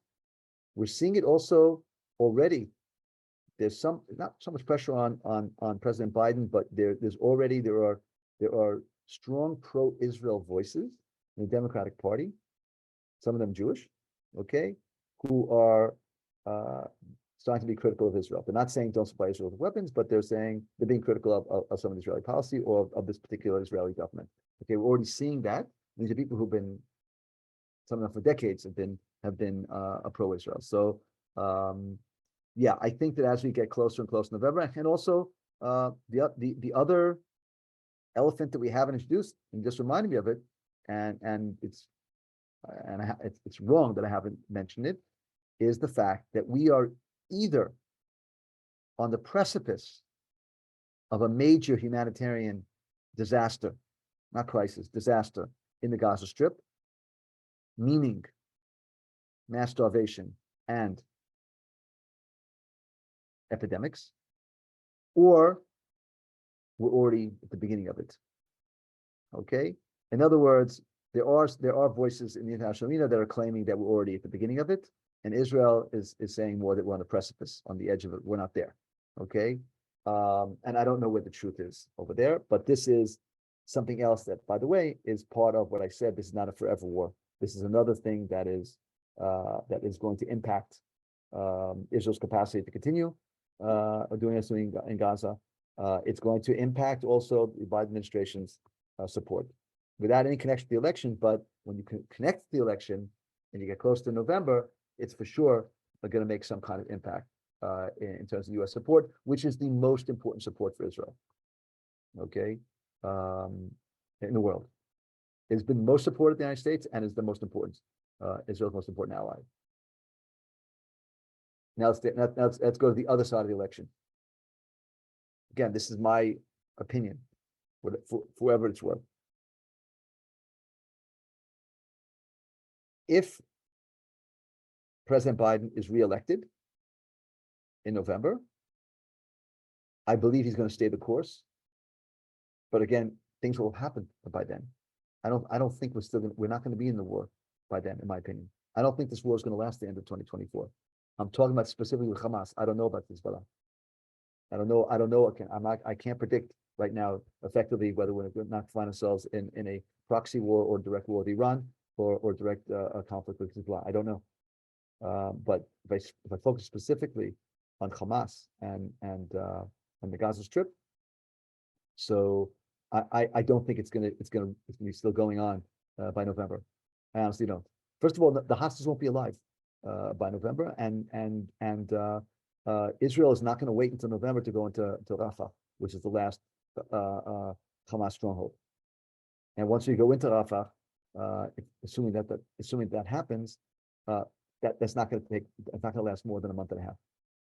Speaker 2: We're seeing it also already. There's not so much pressure on President Biden, but there are strong pro-Israel voices in the Democratic Party, some of them Jewish, okay, who are starting to be critical of Israel. They're not saying don't supply Israel with weapons, but they're being critical of some of the Israeli policy or of this particular Israeli government. Okay, we're already seeing that. These are people who've been, some of them for decades have been pro-Israel. So yeah, I think that as we get closer and closer to November, and also the other elephant that we haven't introduced, and just reminded me of it, and it's wrong that I haven't mentioned it, is the fact that we are either on the precipice of a major humanitarian disaster, not crisis, disaster in the Gaza Strip, meaning mass starvation and epidemics, or we're already at the beginning of it. Okay? In other words, there are voices in the international arena that are claiming that we're already at the beginning of it, and Israel is saying more that we're on the precipice, on the edge of it. We're not there. Okay? And I don't know where the truth is over there, but this is something else that, by the way, is part of what I said. This is not a forever war. This is another thing that is going to impact Israel's capacity to continue doing this in Gaza. It's going to impact also the Biden administration's support, without any connection to the election. But when you connect to the election and you get close to November, it's for sure going to make some kind of impact in terms of U.S. support, which is the most important support for Israel. Okay, in the world, it's been most supported in the United States and is the most important, Israel's most important ally. Now let's go to the other side of the election. Again, this is my opinion, for whoever it's worth. If President Biden is reelected in November, I believe he's going to stay the course. But again, things will happen by then. I don't think we're not going to be in the war by then, in my opinion. I don't think this war is going to last the end of 2024. I'm talking about specifically with Hamas. I don't know about Hezbollah. I don't know. I can't predict right now effectively whether we're not find ourselves in a proxy war or direct war with Iran or direct conflict with Hezbollah. I don't know. But if I focus specifically on Hamas and the Gaza Strip, so I don't think it's gonna be still going on by November. I honestly don't. First of all, the hostages won't be alive by November, and Israel is not going to wait until November to go into Rafah, which is the last Hamas stronghold. And once we go into Rafah, assuming that happens, that's not going to take. It's not going to last more than a month and a half.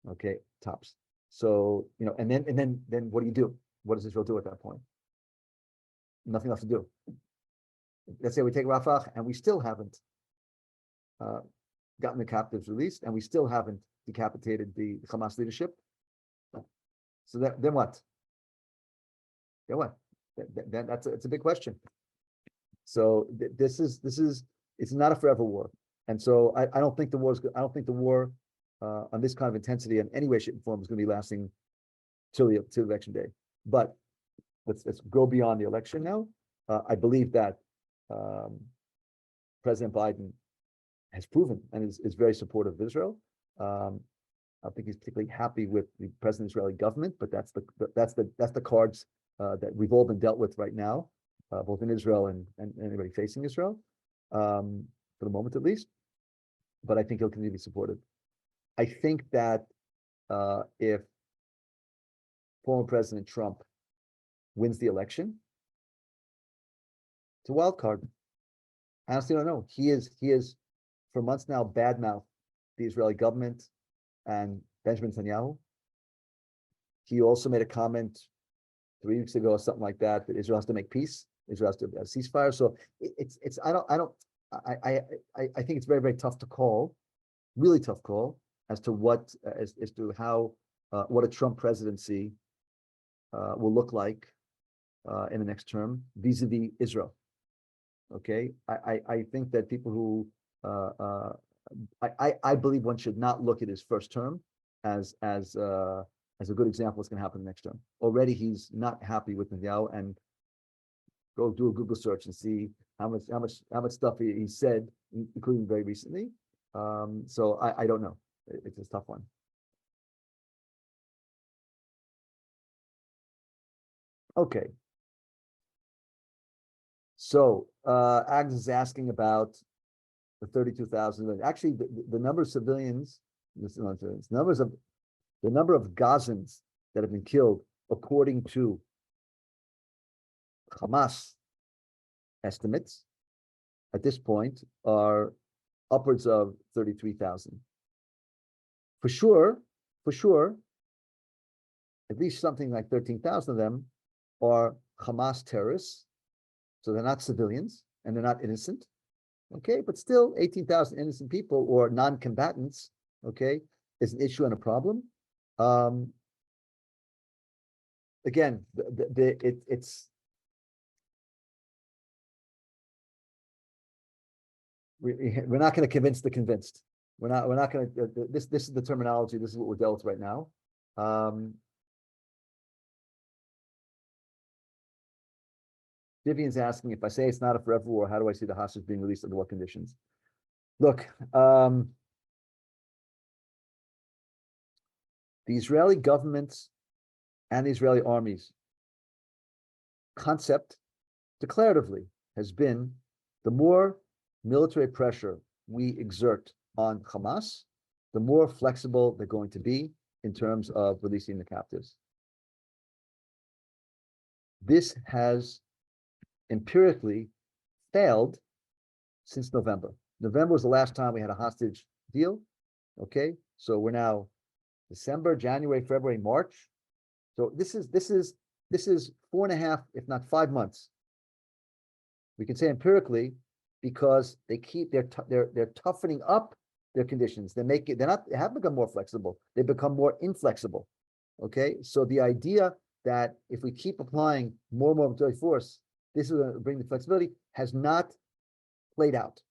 Speaker 2: Okay, tops. So and then what do you do? What does Israel do at that point? Nothing else to do. Let's say we take Rafah and we still haven't gotten the captives released, and we still haven't decapitated the Hamas leadership. So then what? Then what? It's a big question. So this is it's not a forever war, and so I don't think the war on this kind of intensity in any way, shape, or form is going to be lasting till election day. But let's go beyond the election now. I believe that President Biden has proven and is very supportive of Israel. I think he's particularly happy with the present Israeli government, but that's the cards that we've all been dealt with right now, both in Israel and anybody facing Israel, for the moment at least. But I think he'll continue to be supportive. I think that if former President Trump wins the election, it's a wild card. I honestly don't know. He is for months now badmouthed the Israeli government and Benjamin Netanyahu. He also made a comment 3 weeks ago or something like that Israel has to make peace. Israel has to have a ceasefire. So I think it's very, very tough to call, really tough call as to what as to how what a Trump presidency will look like in the next term vis-a-vis Israel. Okay, I think that people who I believe one should not look at his first term as a good example of what's going to happen in the next term. Already he's not happy with Netanyahu, and go do a Google search and see how much stuff he said, including very recently. So I don't know. It's a tough one. Okay. So Agnes is asking about the 32,000. Actually, the number of civilians, the number of Gazans that have been killed, according to Hamas estimates, at this point are upwards of 33,000. For sure, at least something like 13,000 of them are Hamas terrorists. So they're not civilians and they're not innocent. Okay, but still 18,000 innocent people or non-combatants, okay, is an issue and a problem. Again, we're not going to convince the convinced. We're not going to. This is the terminology. This is what we're dealt with right now. Vivian's asking, if I say it's not a forever war, how do I see the hostages being released under what conditions? Look, the Israeli government and the Israeli army's concept declaratively has been the more military pressure we exert on Hamas, the more flexible they're going to be in terms of releasing the captives. This has empirically failed since November. November was the last time we had a hostage deal. Okay, so we're now December, January, February, March. So this is 4.5, if not 5 months. We can say empirically, because they're toughening up their conditions. They haven't become more flexible. They become more inflexible. Okay, so the idea that if we keep applying more and more military force, this is going to bring the flexibility, has not played out.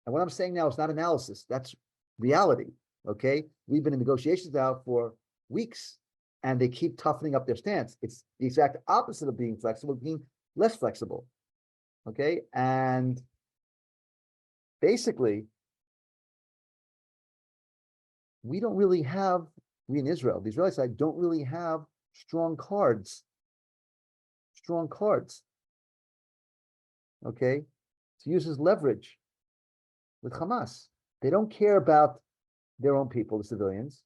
Speaker 2: And what I'm saying now is not analysis, that's reality, okay? We've been in negotiations now for weeks, and they keep toughening up their stance. It's the exact opposite of being flexible, being less flexible, okay? And basically, we don't really have, we in Israel, the Israeli side don't really have strong cards, okay, to use as leverage with Hamas. They don't care about their own people, the civilians.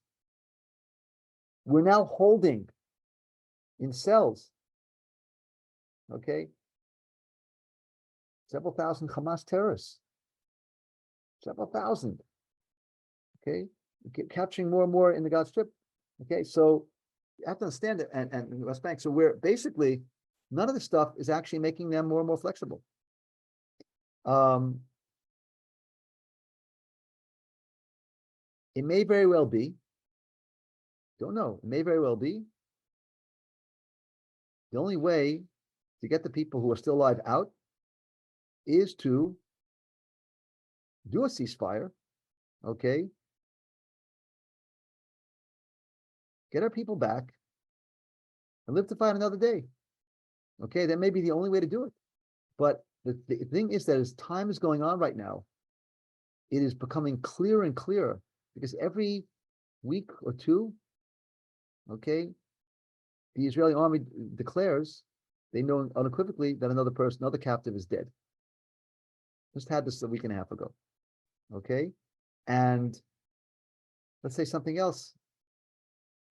Speaker 2: We're now holding in cells, okay, several thousand Hamas terrorists, several thousand, okay, capturing more and more in the Gaza Strip, okay, so you have to understand it, and the West Bank, so we're basically, none of this stuff is actually making them more and more flexible. It may very well be, don't know, it may very well be, the only way to get the people who are still alive out is to do a ceasefire, okay, get our people back and live to fight another day, okay, that may be the only way to do it. But the thing is that as time is going on right now, it is becoming clearer and clearer, because every week or two, okay, the Israeli army declares they know unequivocally that another captive is dead. Just had this a week and a half ago, okay? And let's say something else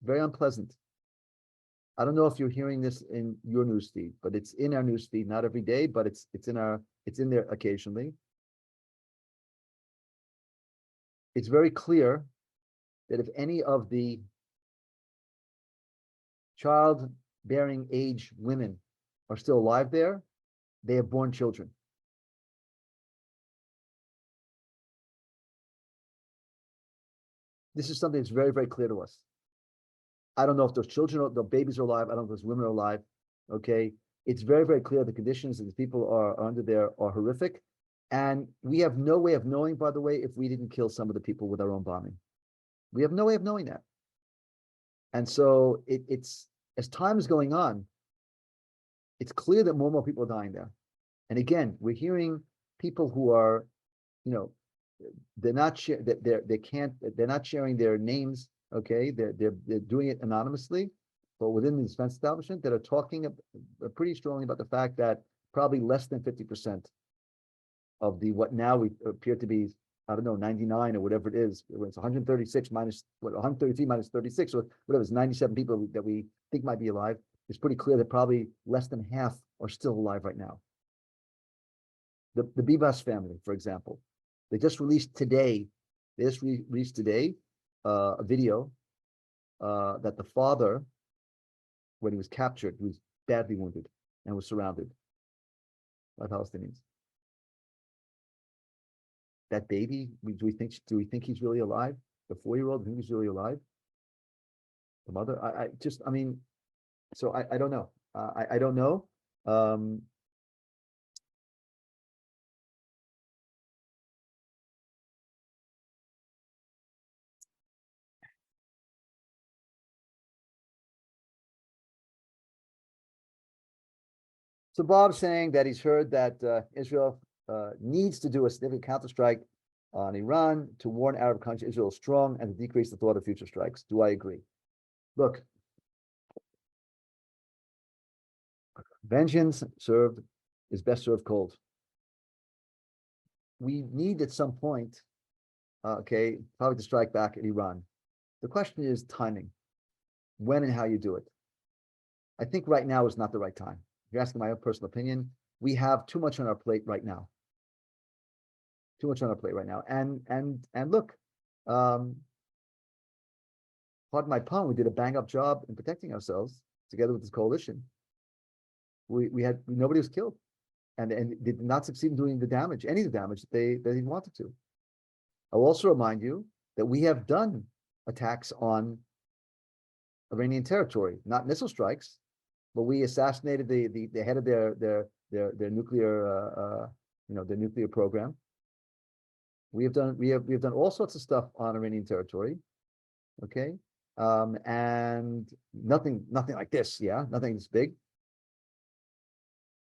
Speaker 2: very unpleasant. I don't know if you're hearing this in your newsfeed, but it's in our newsfeed, not every day, but it's in there occasionally. It's very clear that if any of the childbearing age women are still alive there, they have born children. This is something that's very, very clear to us. I don't know if those children, the babies are alive. I don't know if those women are alive. Okay. It's very, very clear the conditions that the people are under there are horrific. And we have no way of knowing, by the way, if we didn't kill some of the people with our own bombing. We have no way of knowing that. And so it's, as time is going on, it's clear that more and more people are dying there. And again, we're hearing people who are, they're not sharing their names. Okay, they're doing it anonymously, but within the defense establishment that are talking pretty strongly about the fact that probably less than 50% of the what now we appear to be, I don't know, 99 or whatever it is. It's 136 minus 133 minus 36 or whatever. It's 97 people that we think might be alive. It's pretty clear that probably less than half are still alive right now. The Bibas family, for example, they just released today. They just released today a video that the father, when he was captured, he was badly wounded and was surrounded by Palestinians. That baby, do we think he's really alive? The 4-year-old, do you think he's really alive? The mother, so I don't know. I don't know. So Bob's saying that he's heard that Israel needs to do a significant counterstrike on Iran to warn Arab countries Israel is strong and to decrease the threat of future strikes. Do I agree? Look, vengeance served is best served cold. We need at some point, okay, probably to strike back at Iran. The question is timing, when and how you do it. I think right now is not the right time. If you're asking my own personal opinion, we have too much on our plate right now. Too much on our plate right now. And look, pardon my pun, we did a bang up job in protecting ourselves together with this coalition. Nobody was killed, and did not succeed in doing any of the damage that they wanted to. I'll also remind you that we have done attacks on Iranian territory, not missile strikes, but we assassinated the head of their their nuclear their nuclear program. We have done all sorts of stuff on Iranian territory, okay, and nothing like this, nothing this big.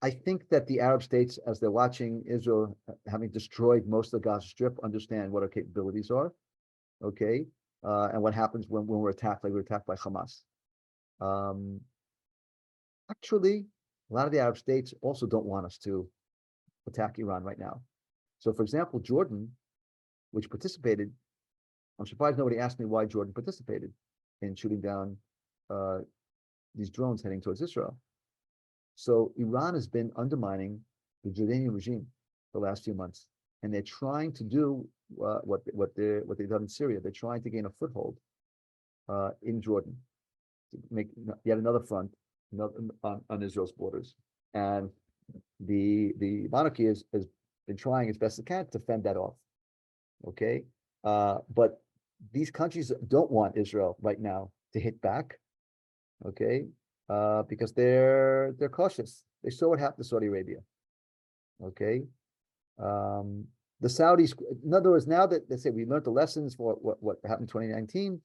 Speaker 2: I think that the Arab states, as they're watching Israel having destroyed most of the Gaza Strip, understand what our capabilities are, okay, and what happens when we're attacked, like we're attacked by Hamas. Actually, a lot of the Arab states also don't want us to attack Iran right now. So, for example, Jordan, which participated, I'm surprised nobody asked me why Jordan participated in shooting down these drones heading towards Israel. So Iran has been undermining the Jordanian regime the last few months, and they're trying to do what they've done in Syria. They're trying to gain a foothold in Jordan to make yet another front on Israel's borders. And the monarchy has been trying as best it can to fend that off. Okay, but these countries don't want Israel right now to hit back. Okay, because they're cautious. They saw what happened to Saudi Arabia. Okay, the Saudis, in other words, now that they say we learned the lessons for what happened in 2019,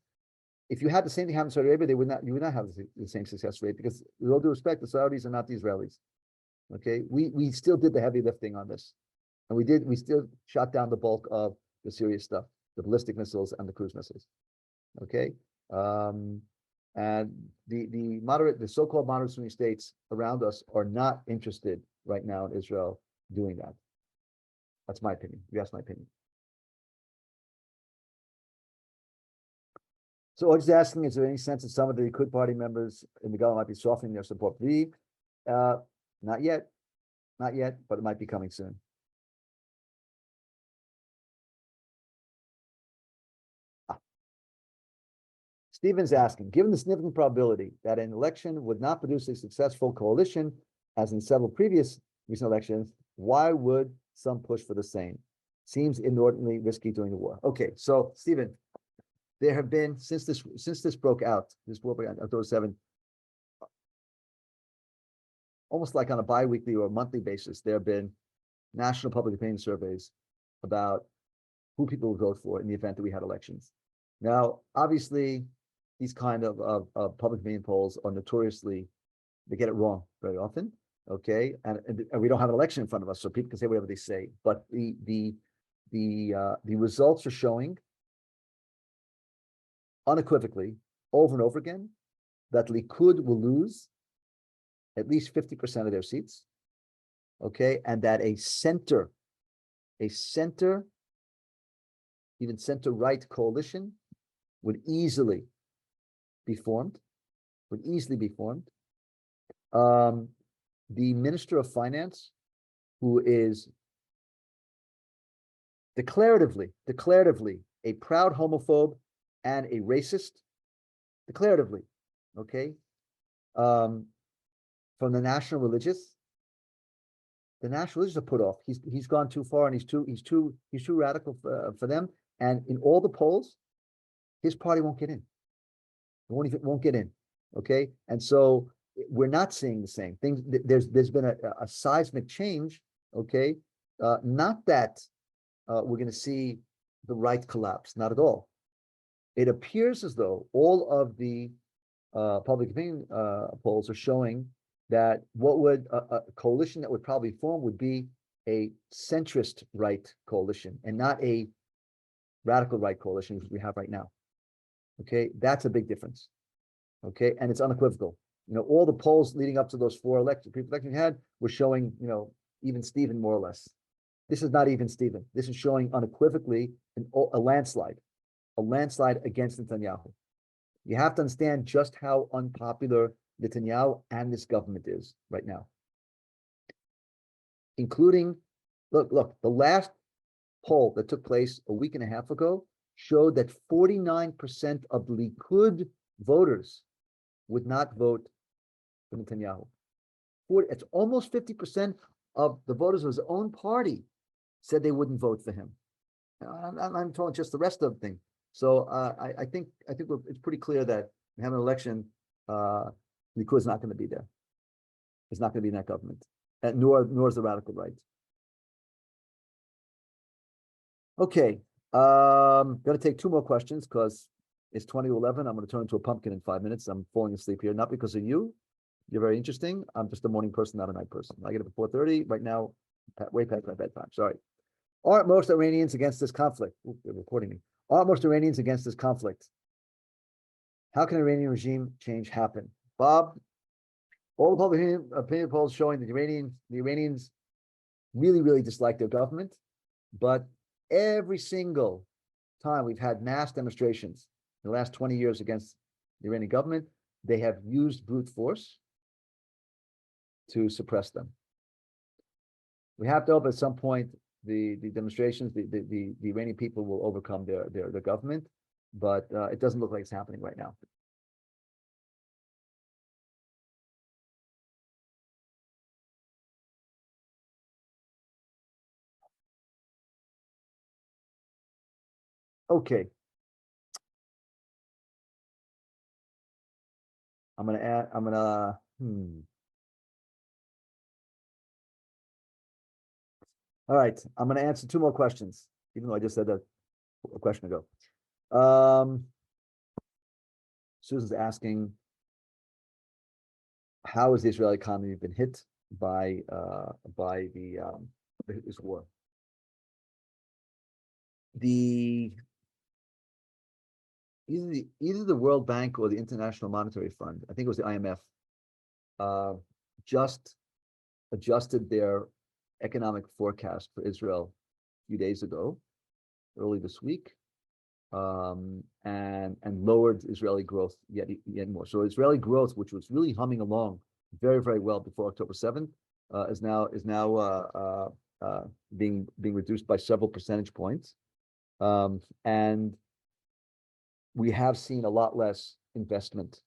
Speaker 2: if you had the same thing happen in Saudi Arabia, you would not have the same success rate, because with all due respect, the Saudis are not the Israelis. Okay, we still did the heavy lifting on this, and we still shot down the bulk of the serious stuff, the ballistic missiles and the cruise missiles. Okay, and the so-called moderate Sunni states around us are not interested right now in Israel doing that. That's my opinion. You asked my opinion. So I'm just asking, is there any sense that some of the Likud party members in the government might be softening their support for the not yet, but it might be coming soon. Stephen's asking, given the significant probability that an election would not produce a successful coalition, as in several previous recent elections, why would some push for the same? Seems inordinately risky during the war. Okay, so Stephen, there have been, since this broke out, this war broke out in October 7, almost like on a bi-weekly or monthly basis, there have been national public opinion surveys about who people would vote for in the event that we had elections. Now, obviously, these kind of public opinion polls are notoriously, they get it wrong very often, okay? And we don't have an election in front of us, so people can say whatever they say. But the results are showing unequivocally, over and over again, that Likud will lose at least 50% of their seats, okay? And that a center, even center-right coalition would easily be formed, The Minister of Finance, who is declaratively a proud homophobe and a racist, declaratively, okay, from the national religious are put off. He's gone too far, and he's too radical for them. And in all the polls, his party won't get in. It won't get in. Okay, and so we're not seeing the same thing. There's been a seismic change. Okay, not that we're going to see the right collapse. Not at all. It appears as though all of the public opinion polls are showing that what would a coalition that would probably form would be a centrist right coalition and not a radical right coalition, which we have right now. Okay, that's a big difference. Okay, and it's unequivocal. All the polls leading up to those four elections we had were showing, even Steven more or less. This is not even Steven. This is showing unequivocally a landslide against Netanyahu. You have to understand just how unpopular Netanyahu and this government is right now. Including, look, the last poll that took place a week and a half ago showed that 49% of Likud voters would not vote for Netanyahu. It's almost 50% of the voters of his own party said they wouldn't vote for him. I'm talking just the rest of the thing. So I think it's pretty clear that we have an election. Likud is not going to be there. It's not going to be in that government. nor is the radical right. Okay, going to take two more questions because it's 20 to 11. I'm going to turn into a pumpkin in 5 minutes. I'm falling asleep here, not because of you. You're very interesting. I'm just a morning person, not a night person. I get up at 4:30 right now, way past my bedtime. Sorry. Aren't most Iranians against this conflict? Ooh, they're recording me. Aren't most Iranians against this conflict? How can Iranian regime change happen? Bob, all the public opinion polls showing that the Iranians really, really dislike their government, but every single time we've had mass demonstrations in the last 20 years against the Iranian government, they have used brute force to suppress them. We have to hope at some point the demonstrations, the Iranian people will overcome their government, but it doesn't look like it's happening right now. Okay. I'm gonna add, All right, I'm gonna answer two more questions, even though I just said that a question ago. Susan's asking, how has the Israeli economy been hit by this war? Either the World Bank or the International Monetary Fund, I think it was the IMF, just adjusted their economic forecast for Israel a few days ago, early this week, and lowered Israeli growth yet more. So Israeli growth, which was really humming along very, very well before October 7th, is now being reduced by several percentage points. And we have seen a lot less investment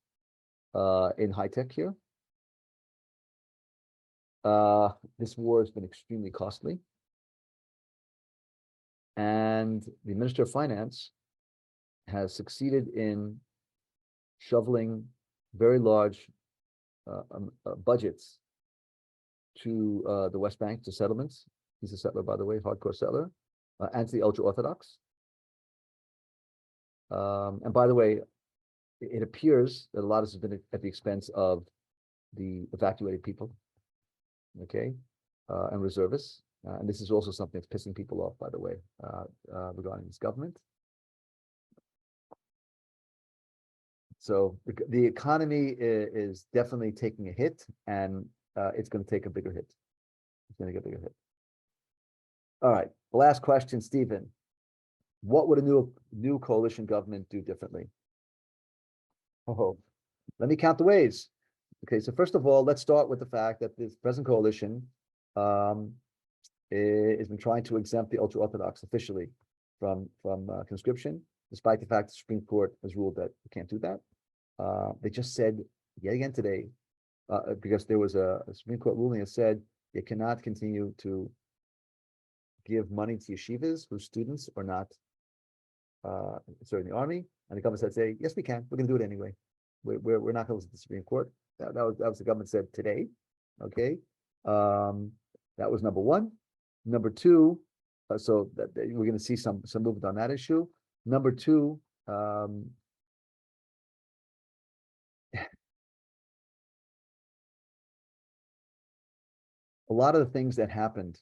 Speaker 2: in high tech here. This war has been extremely costly. And the Minister of Finance has succeeded in shoveling very large budgets to the West Bank, to settlements. He's a settler, by the way, hardcore settler, and to the ultra-Orthodox. And by the way, it appears that a lot of this has been at the expense of the evacuated people, okay, and reservists. And this is also something that's pissing people off, by the way, regarding this government. So the economy is definitely taking a hit, and it's going to take a bigger hit. It's going to get a bigger hit. All right, the last question, Stephen. What would a new coalition government do differently? Oh, let me count the ways. Okay, so first of all, let's start with the fact that this present coalition has been trying to exempt the ultra-Orthodox officially from conscription, despite the fact the Supreme Court has ruled that you can't do that. They just said yet again today, because there was a Supreme Court ruling that said you cannot continue to give money to yeshivas whose students are not serving the army, and the government said, yes, we can. We're going to do it anyway. We're not going to listen to the Supreme Court. That was the government said today. Okay, that was number one. Number two, so that we're going to see some movement on that issue. Number two, a lot of the things that happened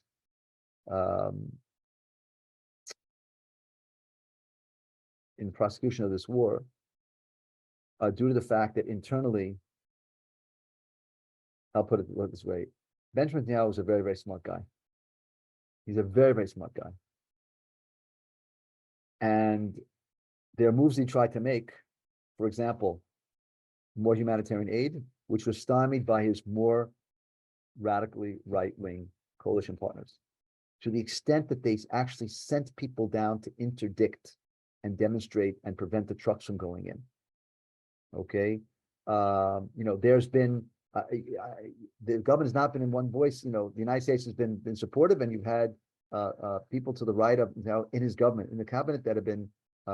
Speaker 2: in the prosecution of this war, due to the fact that internally, I'll put it this way, Benjamin Netanyahu is a very, very smart guy. He's a very, very smart guy. And there are moves he tried to make, for example, more humanitarian aid, which was stymied by his more radically right-wing coalition partners, to the extent that they actually sent people down to interdict and demonstrate and prevent the trucks from going in. Okay, there's been the government has not been in one voice. The United States has been supportive, and you've had people to the right of in his government, in the cabinet, that have been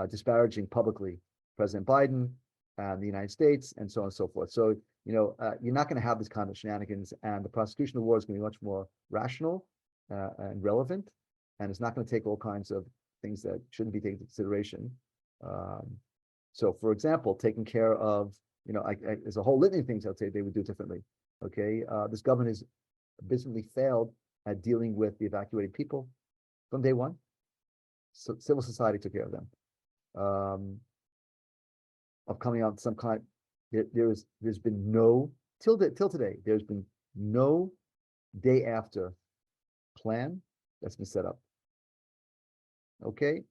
Speaker 2: disparaging publicly President Biden, and the United States, and so on and so forth. So, you're not going to have this kind of shenanigans, and the prosecution of war is going to be much more rational and relevant, and it's not going to take all kinds of things that shouldn't be taken into consideration. So, for example, taking care of, there's a whole litany of things I'd say they would do differently. Okay, this government has abysmally failed at dealing with the evacuated people from day one. So civil society took care of them. Of coming out some kind, there's been no till today. There's been no day after plan that's been set up. Okay,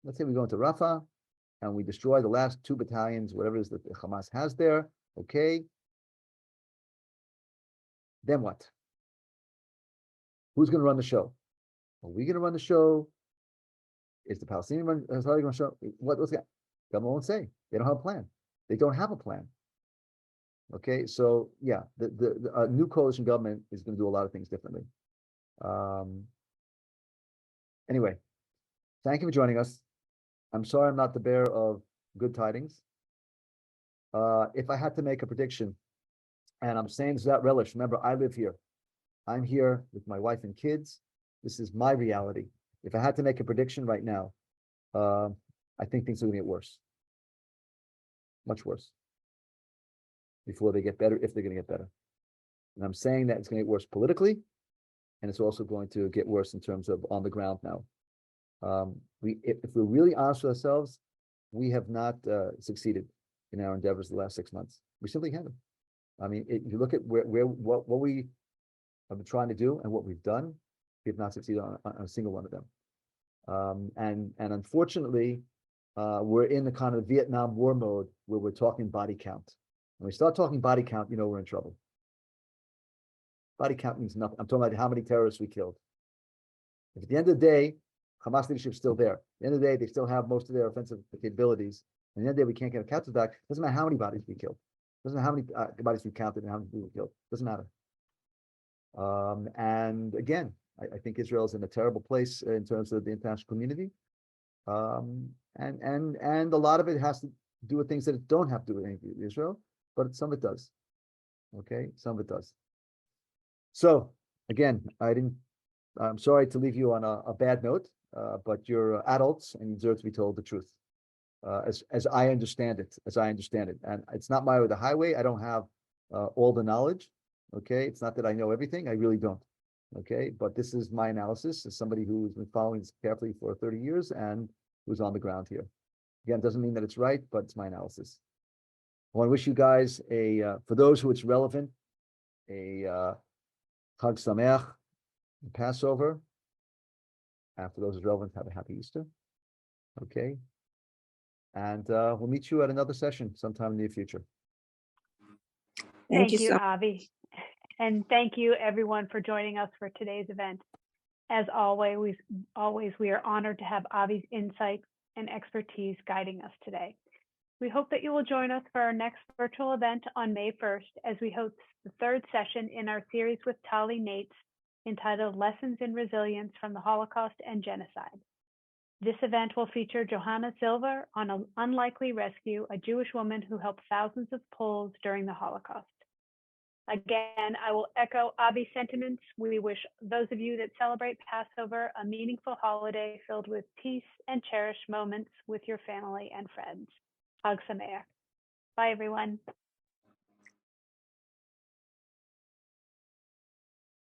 Speaker 2: let's say we go into Rafah and we destroy the last 2 battalions, whatever it is that the Hamas has there. Okay, then what? Who's going to run the show? Are we going to run the show? Is the Palestinian Authority going to show? What's that? Government won't say. They don't have a plan. They don't have a plan. Okay, so yeah, the new coalition government is going to do a lot of things differently. Anyway, thank you for joining us. I'm sorry I'm not the bearer of good tidings. If I had to make a prediction, and I'm saying this without relish, remember, I live here. I'm here with my wife and kids. This is my reality. If I had to make a prediction right now, I think things are going to get worse. Much worse. Before they get better, if they're going to get better. And I'm saying that it's going to get worse politically, and it's also going to get worse in terms of on the ground now. If we're really honest with ourselves, we have not succeeded in our endeavors the last 6 months. We simply haven't. I mean, if you look at what we have been trying to do and what we've done, we have not succeeded on a single one of them. And unfortunately, we're in the kind of Vietnam War mode where we're talking body count. When we start talking body count, we're in trouble. Body count means nothing. I'm talking about how many terrorists we killed. If at the end of the day, Hamas leadership is still there. At the end of the day, they still have most of their offensive capabilities. And at the end of the day, we can't get a captive back. Doesn't matter how many bodies we killed. Doesn't matter how many bodies we counted and how many people we killed. Doesn't matter. And again, I think Israel is in a terrible place in terms of the international community. And a lot of it has to do with things that it don't have to do with anything with Israel, but some of it does. Okay, some of it does. So again, I'm sorry to leave you on a bad note, but you're adults and you deserve to be told the truth. As I understand it, and it's not my way or the highway. I don't have all the knowledge. Okay, it's not that I know everything. I really don't. Okay, but this is my analysis as somebody who's been following this carefully for 30 years and who's on the ground here. Again, doesn't mean that it's right, but it's my analysis. I want to wish you guys for those who it's relevant, a Chag Sameach, Passover. And for those who's relevant, have a happy Easter. Okay. And we'll meet you at another session sometime in the near future.
Speaker 1: Thank you, Avi. And thank you, everyone, for joining us for today's event. As always, we are honored to have Avi's insights and expertise guiding us today. We hope that you will join us for our next virtual event on May 1st as we host the 3rd session in our series with Tali Nates entitled Lessons in Resilience from the Holocaust and Genocide. This event will feature Johanna Silver on An Unlikely Rescue, a Jewish woman who helped thousands of Poles during the Holocaust. Again, I will echo Avi's sentiments. We wish those of you that celebrate Passover a meaningful holiday filled with peace and cherished moments with your family and friends. Chag Sameach. Bye, everyone.